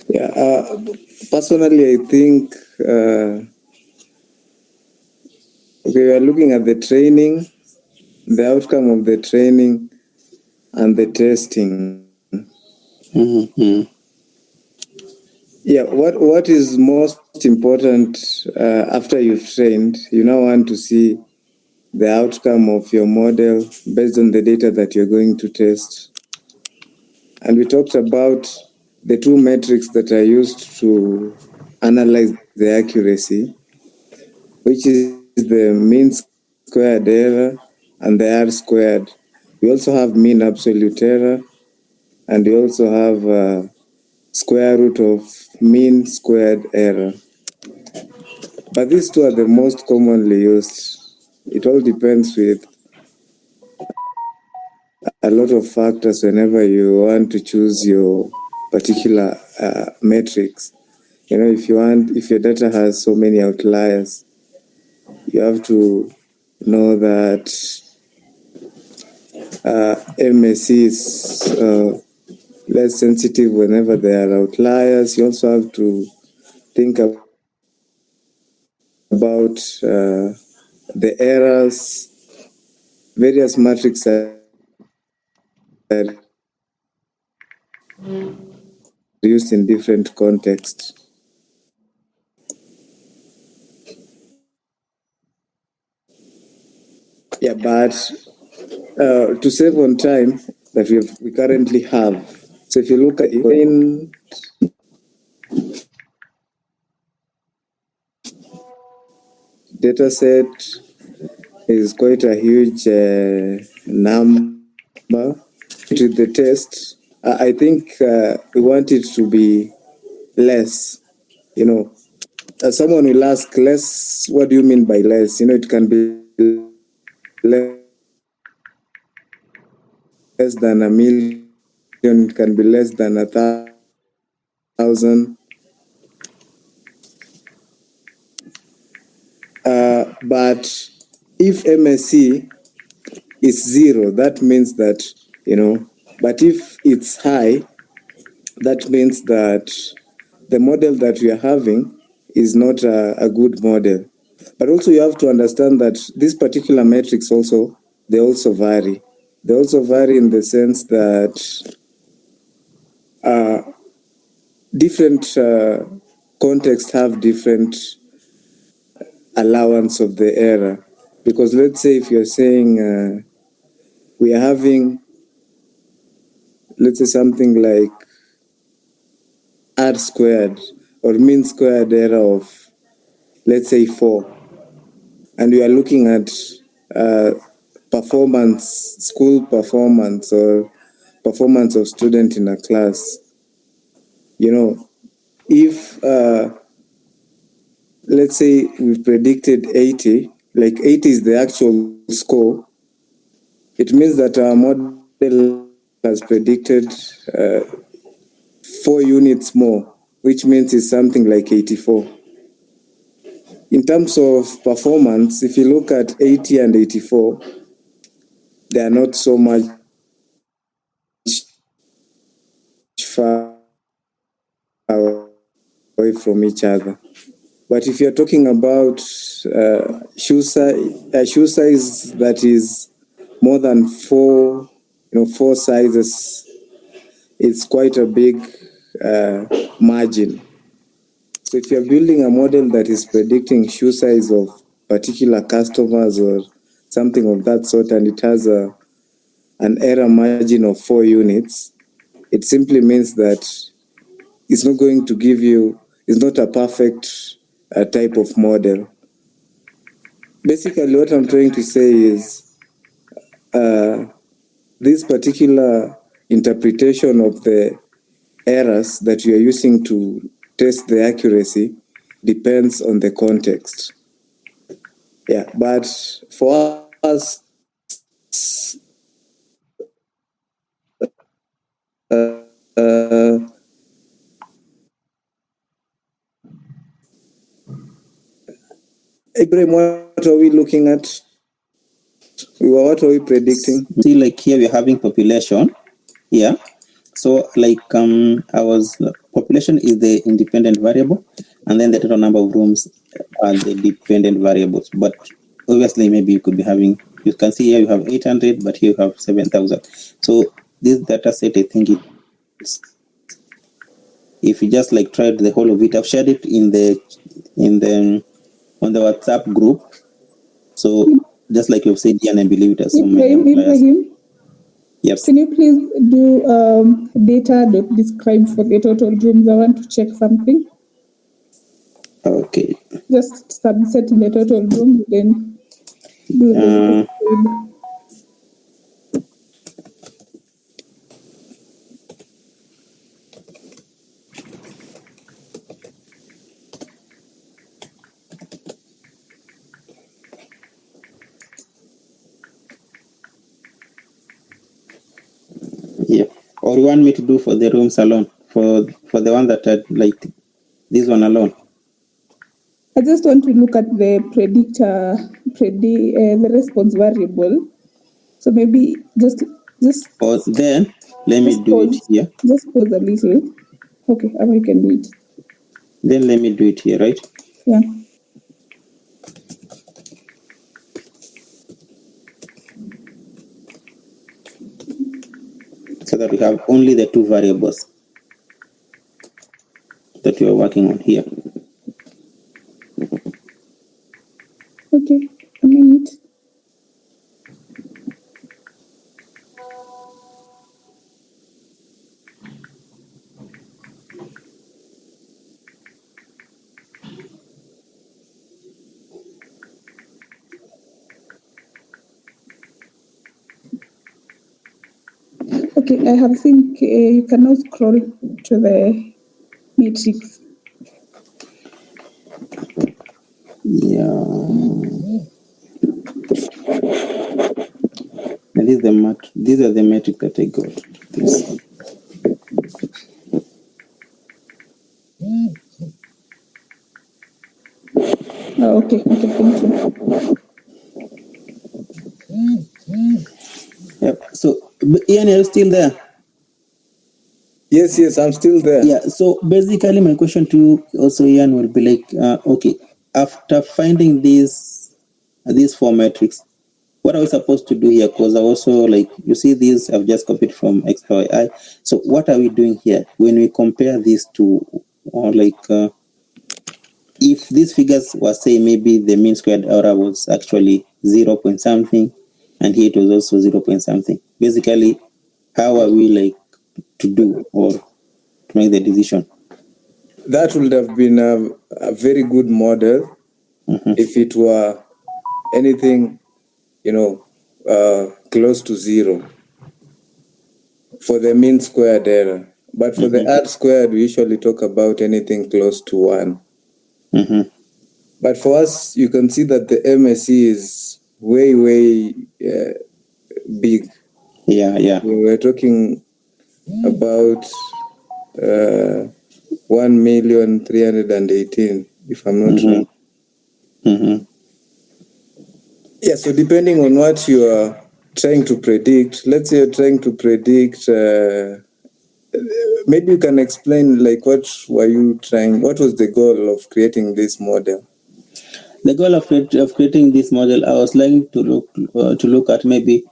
Speaker 5: Yeah, personally, I think Okay, we are looking at the training, the outcome of the training, and the testing.
Speaker 3: Mm-hmm.
Speaker 5: Yeah, what is most important after you've trained? You now want to see the outcome of your model based on the data that you're going to test. And we talked about the two metrics that are used to analyze the accuracy, which is the mean squared error and the R squared. We also have mean absolute error, and we also have square root of mean squared error. But these two are the most commonly used. It all depends with a lot of factors whenever you want to choose your particular metrics. You know, if your data has so many outliers, you have to know that MSE is less sensitive whenever there are outliers. You also have to think about the errors. Various metrics are used in different contexts. Yeah, but to save on time that we currently have. So if you look at in data set is quite a huge number. To the test, I think we want it to be less. You know, someone will ask less. What do you mean by less? You know, it can be less than 1 million. It can be less than 1,000. But if MSE is 0, that means that, you know, but if it's high, that means that the model that we are having is not a good model. But also you have to understand that these particular metrics also, they also vary. They also vary in the sense that different contexts have different allowance of the error. Because let's say if you're saying we are having, let's say something like R squared or mean squared error of, let's say 4, and we are looking at performance, school performance or performance of student in a class. You know, if let's say we've predicted 80, like 80 is the actual score, it means that our model has predicted 4 units more, which means it's something like 84. In terms of performance, if you look at 80 and 84, they are not so much far away from each other. But if you're talking about shoe size that is more than 4, you know, 4 sizes, it's quite a big margin. So if you're building a model that is predicting shoe size of particular customers or something of that sort, and it has an error margin of 4 units, it simply means that it's not going to give you, it's not a perfect type of model. Basically, what I'm trying to say is this particular interpretation of the errors that you are using to test the accuracy depends on the context. Yeah, but for us, Ibrahim, what are we looking at? What are we predicting?
Speaker 3: See, like here we're having population. Yeah. So like population is the independent variable, and then the total number of rooms are the dependent variables. But obviously maybe you could be having, you can see here you have 800, but here you have 7,000. So this data set, I think it's, if you just like tried the whole of it, I've shared it on the WhatsApp group. So just like you've said, Jan, I believe it has so many outliers.
Speaker 6: Ibrahim,
Speaker 3: Yes.
Speaker 6: can you please do data.describe for the total rooms? I want to check something.
Speaker 3: Okay.
Speaker 6: Just subset the total rooms, then do the describe.
Speaker 3: Yeah. Or you want me to do for the rooms alone? For the one that had like this one alone?
Speaker 6: I just want to look at the the response variable. So maybe just
Speaker 3: Or then let me
Speaker 6: just
Speaker 3: do it
Speaker 6: pause.
Speaker 3: here.
Speaker 6: Just pause a little. Okay, I can do it.
Speaker 3: Then let me do it here, right?
Speaker 6: Yeah.
Speaker 3: So that we have only the two variables that we are working on here.
Speaker 6: Okay, a minute. Okay, I have think you can now scroll to the matrix.
Speaker 3: Yeah. And these are the metrics that I got. This.
Speaker 6: Oh, okay, thank you.
Speaker 3: Yep. So, Ian, are you still there?
Speaker 5: Yes, I'm still there.
Speaker 3: Yeah. So basically, my question to you also, Ian, will be like, okay, after finding these four metrics, what are we supposed to do here? Because I also like, you see these, I've just copied from XYI. So what are we doing here when we compare these two, or like, if these figures were say maybe the mean squared error was actually 0 point something, and here it was also 0 point something. Basically, how are we like to do or to make the decision?
Speaker 5: That would have been a very good model if it were anything, close to 0 for the mean squared error. But for the R squared, we usually talk about anything close to 1. But for us, you can see that the MSE is way, way big.
Speaker 3: Yeah.
Speaker 5: We're talking about 1,318,000, if I'm not wrong. Yeah, so depending on what you are trying to predict, let's say you're trying to predict, maybe you can explain like what was the goal of creating this model?
Speaker 3: The goal of creating this model, I was trying to look at maybe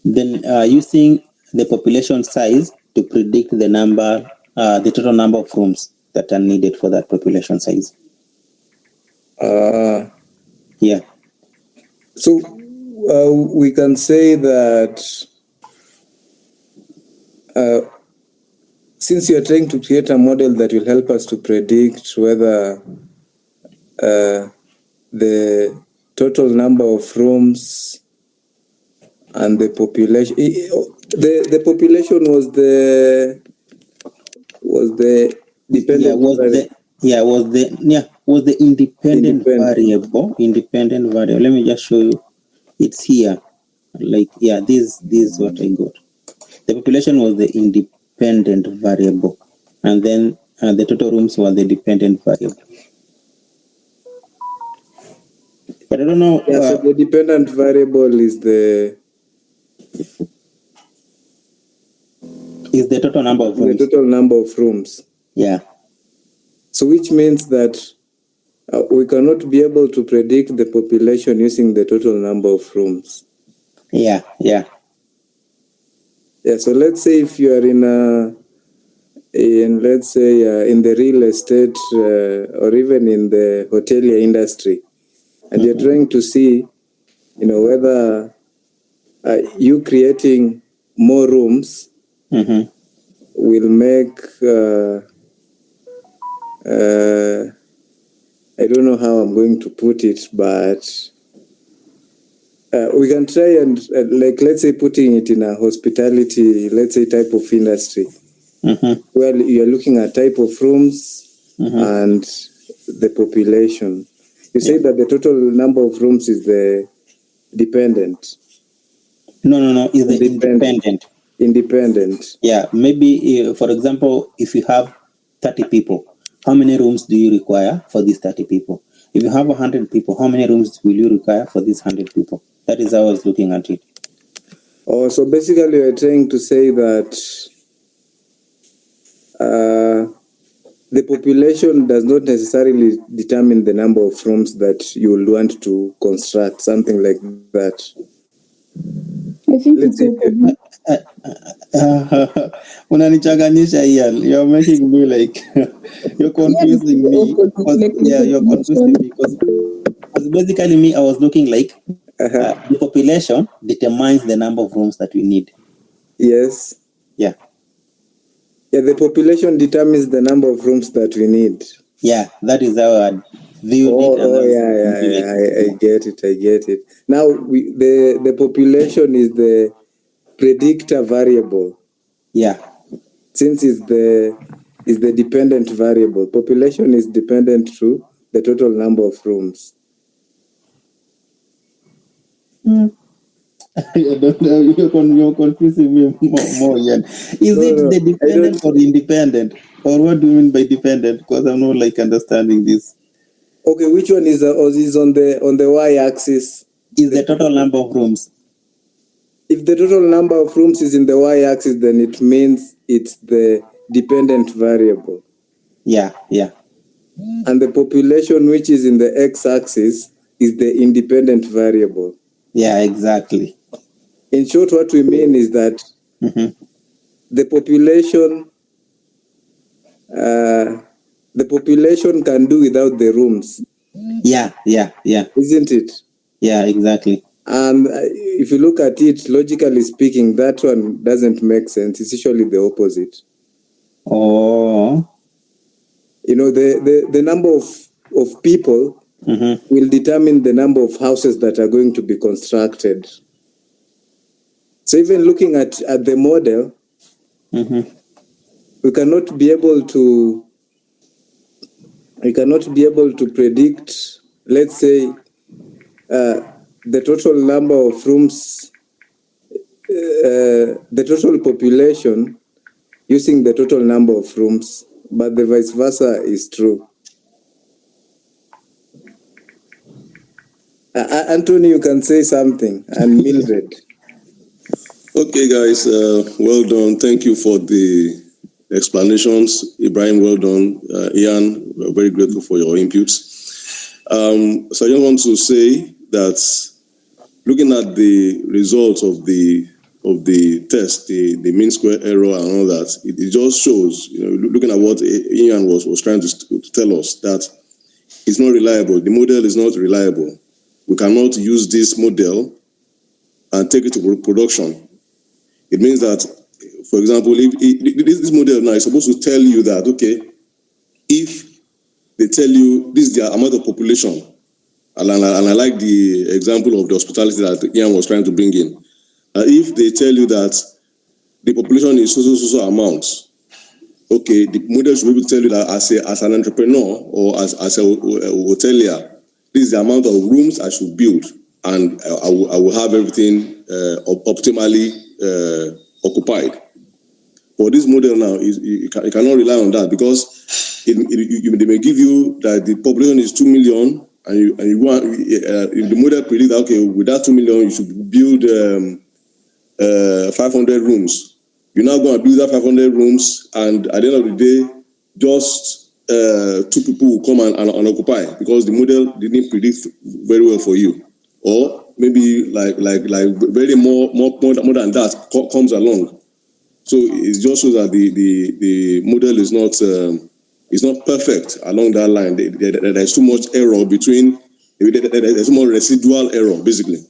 Speaker 3: using the population size to predict the number, the total number of rooms that are needed for that population size. Yeah.
Speaker 5: So we can say that since you're trying to create a model that will help us to predict whether the total number of rooms and the population, the population was the dependent
Speaker 3: was the independent variable. Independent variable. Let me just show you. It's here. Like, this is what I got. The population was the independent variable, and then the total rooms were the dependent variable. But I don't know.
Speaker 5: So the dependent variable is the
Speaker 3: total number of rooms.
Speaker 5: The total number of rooms.
Speaker 3: Yeah.
Speaker 5: So which means that we cannot be able to predict the population using the total number of rooms.
Speaker 3: Yeah.
Speaker 5: Yeah, so let's say if you are in the real estate or even in the hotelier industry, and you're trying to see, whether you creating more rooms will make I don't know how I'm going to put it, but we can try and let's say putting it in a hospitality, let's say type of industry, where you're looking at type of rooms and the population. You say that the total number of rooms is the dependent.
Speaker 3: No, is the independent.
Speaker 5: Independent.
Speaker 3: Yeah, maybe, for example, if you have 30 people, how many rooms do you require for these 30 people? If you have 100 people, how many rooms will you require for these 100 people? That is how I was looking at it.
Speaker 5: Oh, so basically you're trying to say that the population does not necessarily determine the number of rooms that you will want to construct, something like that.
Speaker 6: I think it's open.
Speaker 3: Unanichanganyisha, Ian. You're making me like you're confusing me. You're confusing me because basically me, I was looking like the population determines the number of rooms that we need.
Speaker 5: Yes.
Speaker 3: Yeah.
Speaker 5: Yeah, the population determines the number of rooms that we need.
Speaker 3: Yeah, that is how I viewed it.
Speaker 5: I get it. Now, the population is the predictor variable.
Speaker 3: Yeah.
Speaker 5: Since it's the dependent variable. Population is dependent to the total number of rooms.
Speaker 3: I don't know. You're confusing me more, Ian. Is it the dependent or the independent? Or what do you mean by dependent? Because I'm not like understanding this.
Speaker 5: Okay, which one is on the y-axis?
Speaker 3: Is the total number of rooms.
Speaker 5: If the total number of rooms is in the y-axis, then it means it's the dependent variable.
Speaker 3: Yeah.
Speaker 5: And the population, which is in the x-axis, is the independent variable.
Speaker 3: Yeah, exactly.
Speaker 5: In short, what we mean is that the population can do without the rooms.
Speaker 3: Yeah.
Speaker 5: Isn't it?
Speaker 3: Yeah, exactly.
Speaker 5: And if you look at it, logically speaking, that one doesn't make sense. It's usually the opposite.
Speaker 3: Oh.
Speaker 5: The number of people will determine the number of houses that are going to be constructed. So even looking at the model, we cannot be able to predict, let's say, the total number of rooms, the total population using the total number of rooms, but the vice versa is true. Anthony, you can say something, and Mildred.
Speaker 4: Okay, guys, well done. Thank you for the explanations. Ibrahim, well done. Ian, we're very grateful for your inputs. So I just want to say that looking at the results of the test, the mean square error and all that, it just shows, looking at what Ian was trying to tell us, that it's not reliable. The model is not reliable. We cannot use this model and take it to production. It means that, for example, if this model now is supposed to tell you that, okay, if they tell you this is the amount of population, and I like the example of the hospitality that Ian was trying to bring in. If they tell you that the population is so amount, okay, the model should be able to tell you that as an entrepreneur or as a hotelier, this is the amount of rooms I should build, and I will have everything optimally occupied. For this model now, you cannot rely on that, because they may give you that the population is 2 million, and you want if the model predicts that, okay, with that 2 million you should build 500 rooms. You're now going to build that 500 rooms, and at the end of the day, just two people will come and occupy because the model didn't predict very well for you, or maybe like very more than that comes along. So it just shows that the model is not perfect along that line. There's too much error between. There's more residual error basically.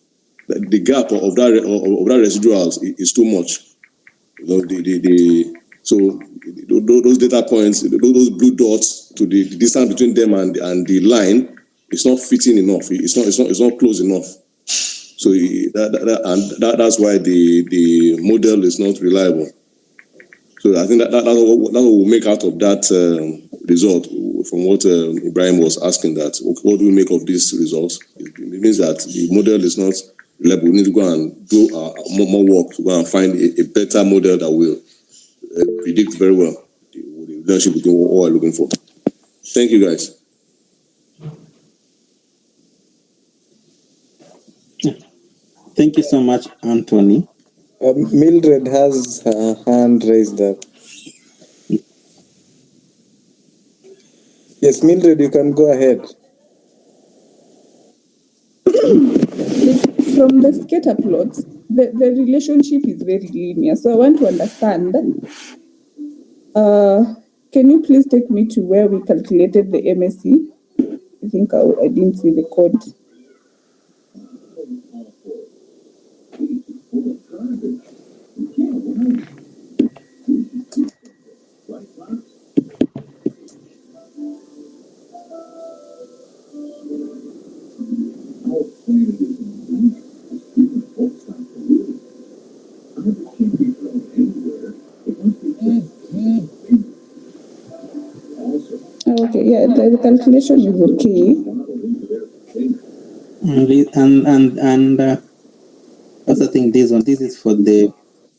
Speaker 4: The gap of that residuals is too much. So those data points, those blue dots to the distance between them and the line, it's not fitting enough. It's not close enough. So that's why the model is not reliable. So I think that's what we'll make out of that result from what Ibrahim was asking. That what do we make of these results? It means that the model is not reliable. We need to go and do more work to go and find a better model that will predict very well the relationship between what we're looking for. Thank you, guys.
Speaker 3: Thank you so much, Anthony.
Speaker 5: Mildred has her hand raised up. Yes, Mildred, you can go ahead.
Speaker 6: From the scatter plots, the relationship is very linear. So I want to understand. Can you please take me to where we calculated the MSE? I think I didn't see the code. Okay, yeah, the calculation is okay.
Speaker 3: And also think this is for the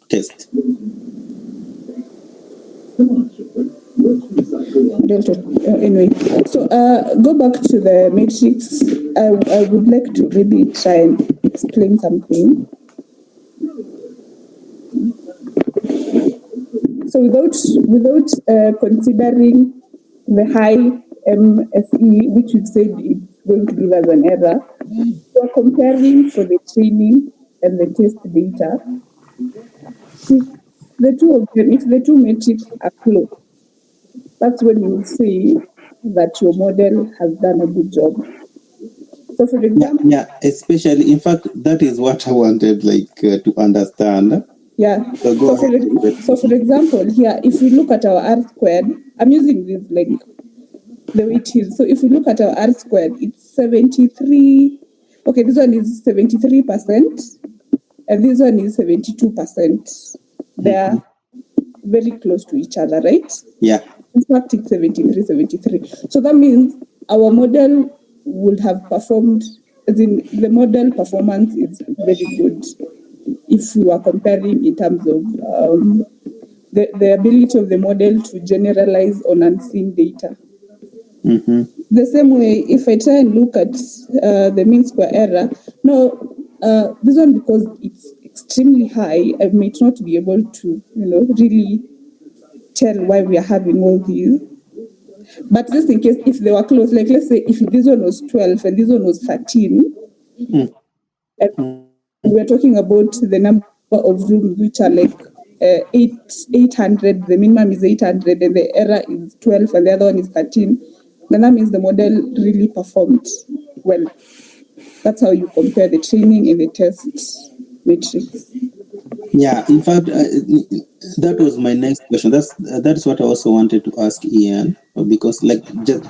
Speaker 3: test.
Speaker 6: Anyway, so go back to the matrix. I would like to really try and explain something. So without considering the high MSE, which you said it's going to give us an error, we're comparing for the training and the test data. If the two metrics are close, that's when you say that your model has done a good job. So for example,
Speaker 3: yeah, especially, in fact, that is what I wanted to understand.
Speaker 6: Yeah.
Speaker 3: So
Speaker 6: for example, here, if we look at our R squared, I'm using this the way it is. So if we look at our R squared, it's 73. Okay, this one is 73%, and this one is 72%. They are very close to each other, right?
Speaker 3: Yeah.
Speaker 6: In fact, it's 73. So that means our model would have performed, as in the model performance is very good if we are comparing in terms of the ability of the model to generalize on unseen data.
Speaker 3: Mm-hmm.
Speaker 6: The same way, if I try and look at the mean square error, this one, because it's extremely high, I might not be able to, really tell why we are having all these. But just in case, if they were close, like let's say if this one was 12 and this one was 13, and we're talking about the number of rooms which are 800, the minimum is 800 and the error is 12 and the other one is 13, then that means the model really performed well. That's how you compare the training and the test matrix.
Speaker 3: Yeah, in fact, that was my next question. That's what I also wanted to ask Ian, because just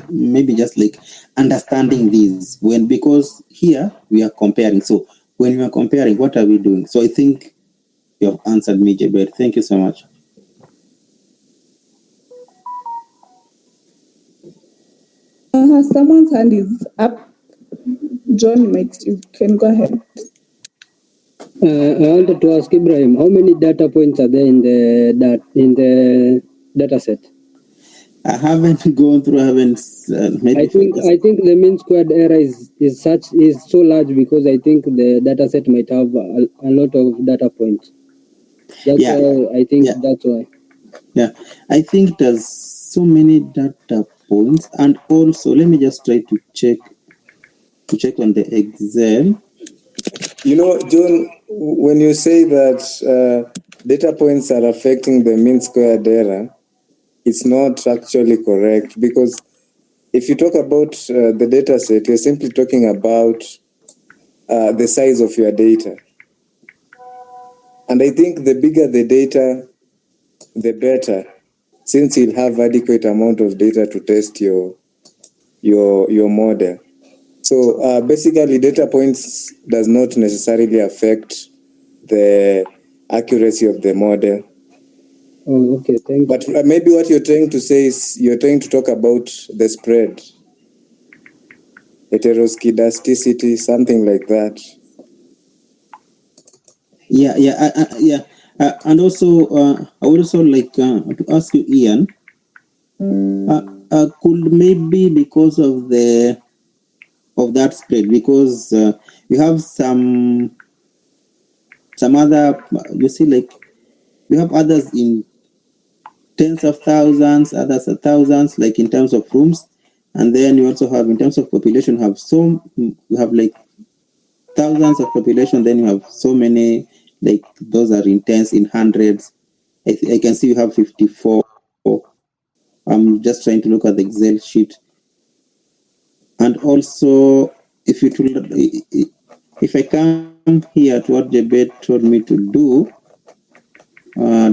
Speaker 3: understanding these because here we are comparing. So when we are comparing, what are we doing? So I think you have answered me, Jabir. Thank you so much.
Speaker 6: Someone's hand is up. John, you can go ahead.
Speaker 7: I wanted to ask Ibrahim, how many data points are there in the data set?
Speaker 3: I haven't gone through.
Speaker 7: I think the mean squared error is so large because I think the data set might have a lot of data points. That's why.
Speaker 3: Yeah, I think there's so many data points. And also, let me just try to check on the Excel.
Speaker 5: You know, John, when you say that data points are affecting the mean squared error, it's not actually correct, because if you talk about the data set, you're simply talking about the size of your data. And I think the bigger the data, the better, since you'll have adequate amount of data to test your model. So basically, data points does not necessarily affect the accuracy of the model.
Speaker 7: Oh, okay, thank you.
Speaker 5: But maybe what you're trying to say is you're trying to talk about the spread, heteroscedasticity, something like that.
Speaker 3: Yeah. And also, I would also like to ask you, Ian, could maybe because of that spread, because you have some other, you see, like you have others in tens of thousands, others are thousands, like in terms of rooms, and then you also have in terms of population, you have like thousands of population, then you have so many, like those are in tens, in hundreds. I can see you have 54. I'm just trying to look at the Excel sheet. And also, if I come here to what Jebet told me to do,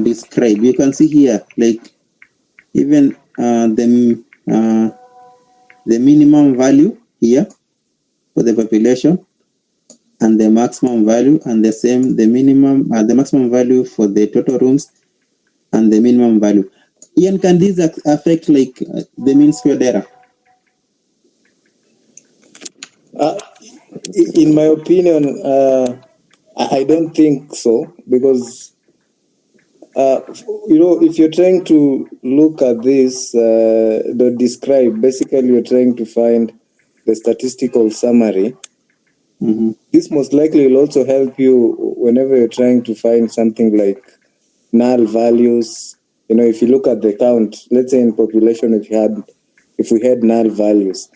Speaker 3: describe, you can see here, like even the minimum value here for the population, and the maximum value, and the maximum value for the total rooms, and the minimum value. Ian, can these affect like the mean squared error?
Speaker 5: In my opinion, I don't think so, because if you're trying to look at this, the describe, basically you're trying to find the statistical summary.
Speaker 3: Mm-hmm.
Speaker 5: This most likely will also help you whenever you're trying to find something like null values. If you look at the count, let's say in population, if we had null values,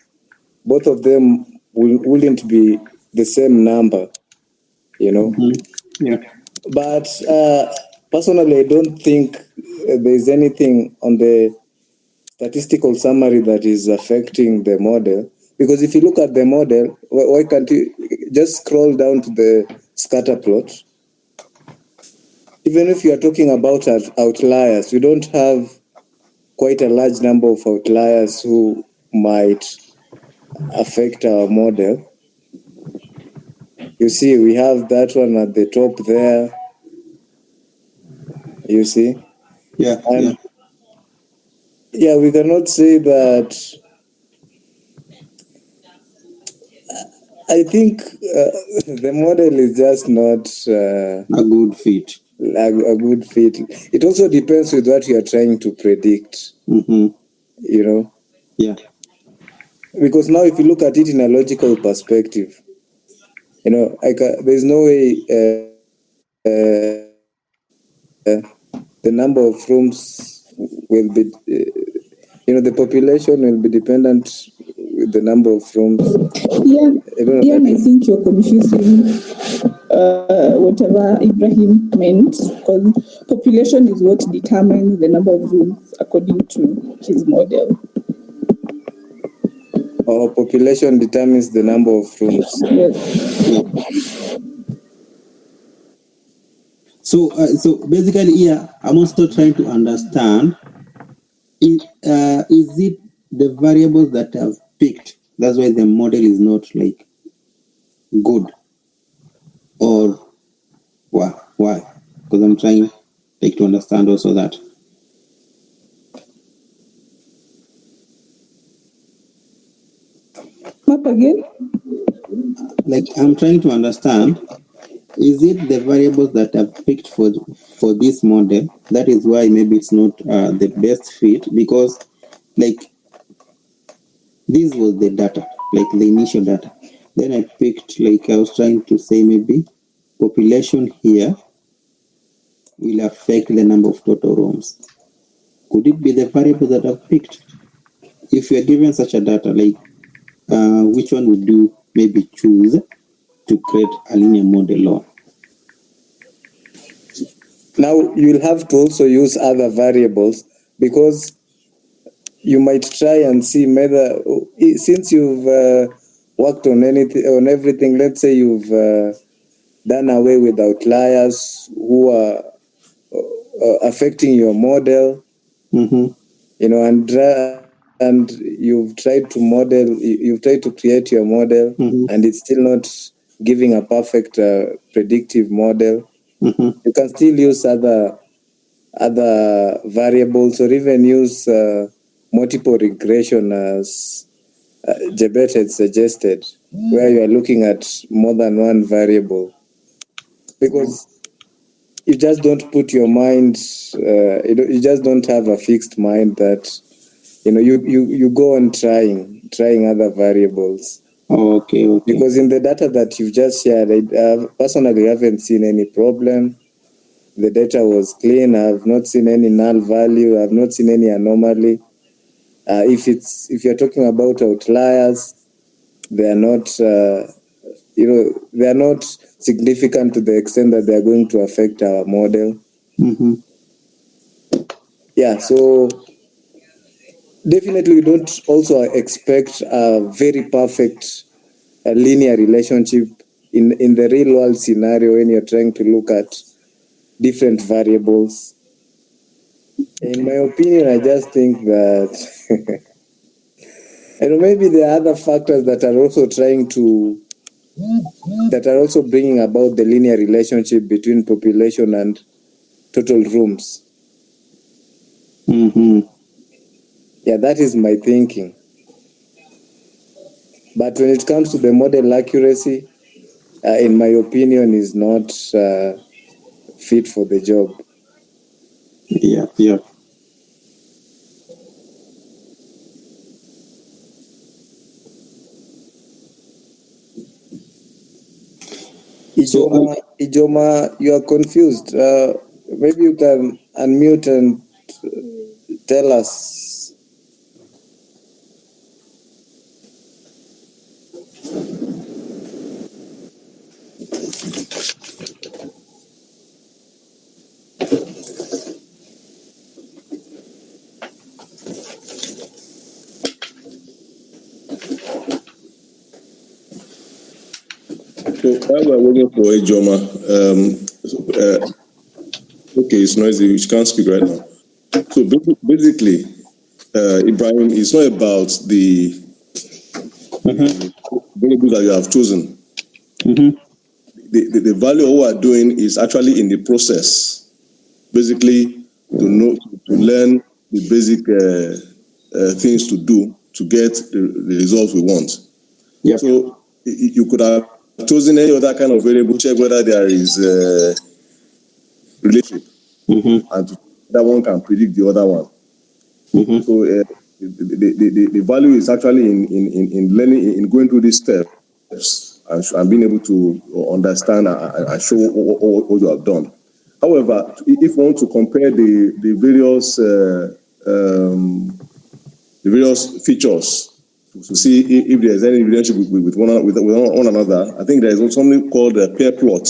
Speaker 5: both of them wouldn't be the same number,
Speaker 3: Mm-hmm. Yeah.
Speaker 5: But personally, I don't think there's anything on the statistical summary that is affecting the model. Because if you look at the model, why can't you just scroll down to the scatter plot? Even if you are talking about outliers, we don't have quite a large number of outliers who might affect our model. You see, we have that one at the top there. You see?
Speaker 3: Yeah.
Speaker 5: And yeah, we cannot say that. I think the model is just not
Speaker 3: a good fit.
Speaker 5: A good fit. It also depends with what you are trying to predict.
Speaker 3: Mm-hmm. Yeah.
Speaker 5: Because now, if you look at it in a logical perspective, there's no way the number of rooms will be, the population will be dependent with the number of rooms.
Speaker 6: I think you're confusing whatever Ibrahim meant, because population is what determines the number of rooms according to his model.
Speaker 5: Or population determines the number of rooms.
Speaker 6: Yes.
Speaker 3: So basically, here I'm also trying to understand: is it the variables that I've picked? That's why the model is not like good, or why? Because I'm trying to understand also that.
Speaker 6: Up again?
Speaker 3: Like I'm trying to understand: is it the variables that I've picked for this model? That is why maybe it's not the best fit, because like this was the data, like the initial data. Then I picked, like I was trying to say, maybe population here will affect the number of total rooms. Could it be the variable that I've picked? if you are given such a data, like which one would you maybe choose to create a linear model on?
Speaker 5: Now you'll have to also use other variables, because you might try and see whether, since you've worked on everything, let's say you've done away with outliers who are affecting your model, and you've tried to create your model, and it's still not giving a perfect predictive model. You can still use other variables, or even use multiple regression, as Jebet had suggested, where you are looking at more than one variable, because you just don't put your mind, you just don't have a fixed mind that, you go on trying other variables.
Speaker 3: Okay.
Speaker 5: Because in the data that you've just shared, I personally haven't seen any problem. The data was clean. I have not seen any null value. I have not seen any anomaly. If you're talking about outliers, they are not, they are not significant to the extent that they are going to affect our model. Yeah, so definitely we don't also expect a very perfect linear relationship in the real world scenario when you're trying to look at different variables. In my opinion, I just think that and maybe there are other factors that are also bringing about the linear relationship between population and total rooms. Yeah, that is my thinking. But when it comes to the model accuracy, in my opinion, is not fit for the job.
Speaker 3: Yeah.
Speaker 5: Ijoma, you are confused. Maybe you can unmute and tell us.
Speaker 4: So while we're waiting for Ijoma, okay, it's noisy. You can't speak right now. So basically, Ibrahim, it's not about the variable that you have chosen. The value of what we're doing is actually in the process, basically to learn the basic things to do to get the results we want.
Speaker 3: Yeah.
Speaker 4: So you could have chosen any other kind of variable, check whether there is a relationship, and that one can predict the other one. So the value is actually in learning, in going through these steps and being able to understand and show what you have done. However, if we want to compare the various features to see if there's any relationship with one another, I think there is something called a pair plot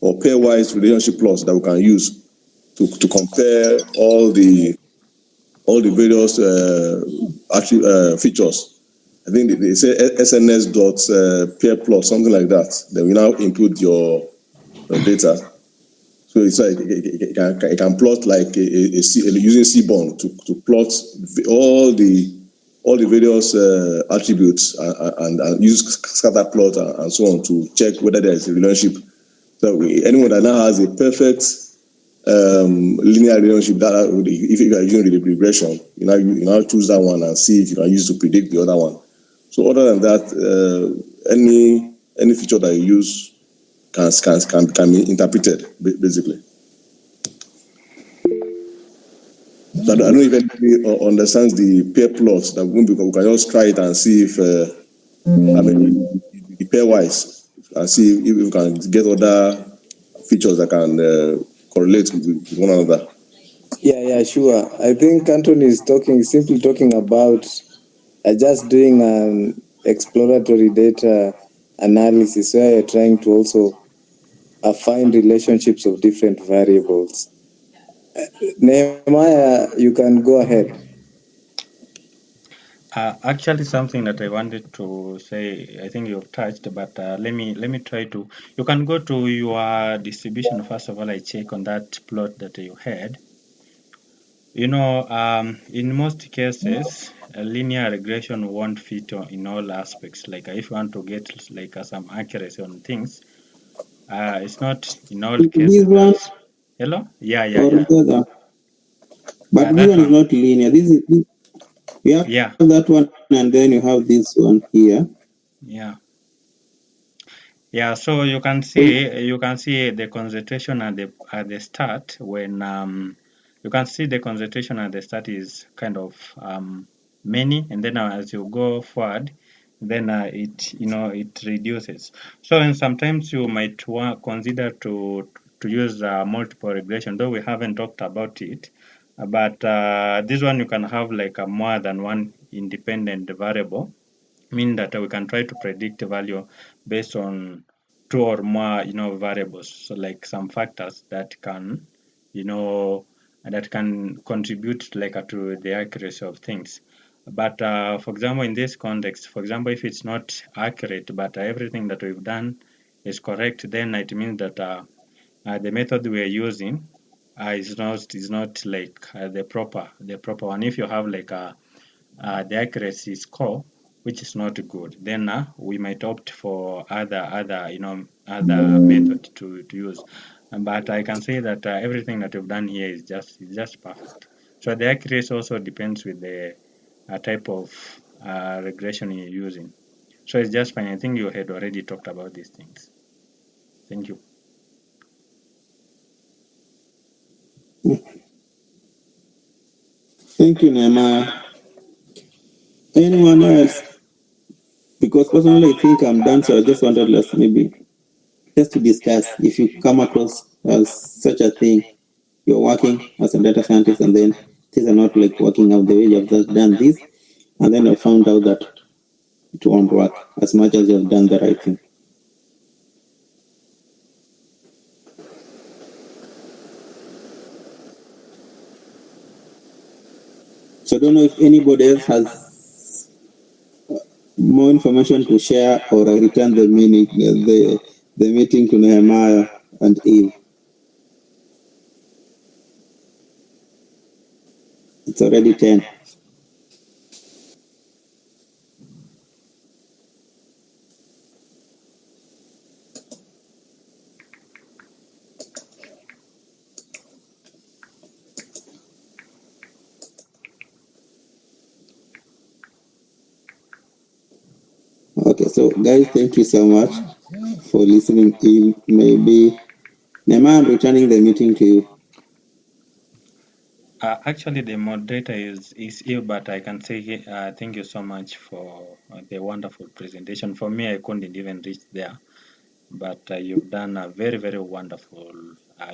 Speaker 4: or pairwise relationship plots that we can use to compare all the various features. I think they say SNS dot pair plot, something like that. Then we now input your data. So it's like it can plot like using Seaborn to plot all the various attributes and use scatter plot and so on to check whether there is a relationship. So anyone that now has a perfect linear relationship, that if you are using regression, you now choose that one and see if you can use to predict the other one. So other than that, any feature that you use can be interpreted basically. So I don't know if anybody understands the pair plots that we can just try it and see if the pairwise and see if we can get other features that can correlate with one another.
Speaker 5: Yeah, sure. I think Anthony is simply talking about are just doing an exploratory data analysis where you're trying to also find relationships of different variables. Nehemiah, you can go ahead.
Speaker 1: Actually, something that I wanted to say, I think you've touched, but let me try to. You can go to your distribution first of all. I check on that plot that you had. You know, in most cases, a linear regression won't fit in all aspects. Like if you want to get like some accuracy on things, it's not in all
Speaker 3: This
Speaker 1: cases.
Speaker 3: one
Speaker 1: Hello? Yeah.
Speaker 3: or the other. But this
Speaker 1: That
Speaker 3: one is
Speaker 1: one.
Speaker 3: not linear. We have
Speaker 1: Yeah.
Speaker 3: that one, and then you have this one here.
Speaker 1: Yeah. So you can see the concentration at the start when you can see the concentration at the start is kind of many, and then as you go forward, then it reduces. So and sometimes you might consider to use multiple regression, though we haven't talked about it. But this one you can have like a more than one independent variable, mean that we can try to predict the value based on two or more variables, so like some factors that can contribute like to the accuracy of things. But for example, in this context, for example, if it's not accurate but everything that we've done is correct, then it means that the method we are using is not like the proper one. If you have like the accuracy score which is not good, then we might opt for other method to use. But I can say that everything that we've done here is just perfect. So the accuracy also depends with the type of regression you're using. So it's just fine. I think you had already talked about these things. Thank you.
Speaker 3: Thank you, Nehemiah. Anyone else? Because personally, I think I'm done, so I just wanted us maybe just to discuss if you come across such a thing, you're working as a data scientist, and then things are not like working out the way you've just done this, and then you found out that it won't work as much as you've done the right thing. So I don't know if anybody else has more information to share, or I return the meeting to Nehemiah and Eve. It's already 10. Okay, so guys, thank you so much for listening in. Maybe Nehemiah, I'm returning the meeting to you.
Speaker 1: Actually, the moderator is you, but I can say thank you so much for the wonderful presentation. For me, I couldn't even reach there, but you've done a very, very wonderful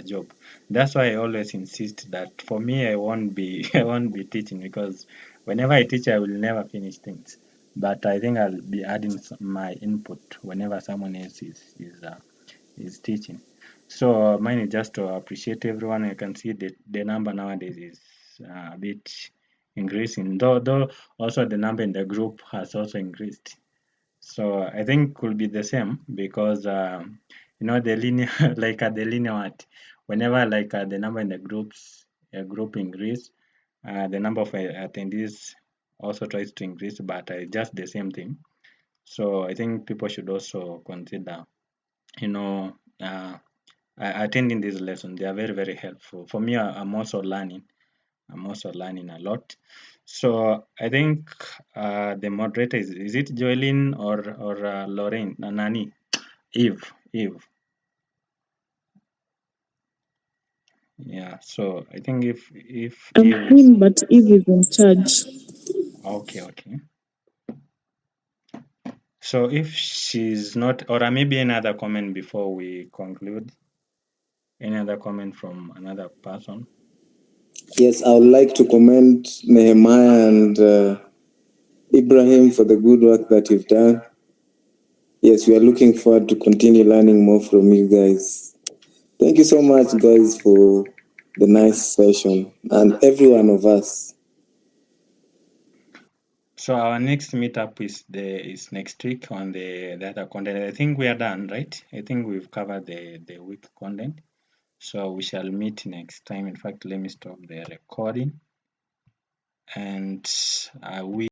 Speaker 1: job. That's why I always insist that for me, I won't be I won't be teaching, because whenever I teach, I will never finish things. But I think I'll be adding my input whenever someone else is teaching. So mine is just to appreciate everyone. I can see that the number nowadays is a bit increasing, though also the number in the group has also increased. So I think could be the same, because the linear like the linear what, whenever like the number in the group increase, the number of attendees also tries to increase, but just the same thing. So I think people should also consider, you know, attending these lessons. They are very, very helpful. For me, I'm also learning. I'm also learning a lot. So I think the moderator is it Joelyn or Lorraine? Nani? Eve. Yeah. So I think if
Speaker 6: I'm
Speaker 1: Eve is
Speaker 6: in, but Eve is in charge.
Speaker 1: okay. So if she's not, or maybe another comment before we conclude. Any other comment from another person?
Speaker 5: Yes, I would like to comment Nehemiah and Ibrahim, for the good work that you've done. Yes, we are looking forward to continue learning more from you guys. Thank you so much, guys, for the nice session, and every one of us.
Speaker 1: So our next meetup is next week on the other content. I think we are done, right? I think we've covered the week content. So we shall meet next time. In fact, let me stop the recording, and we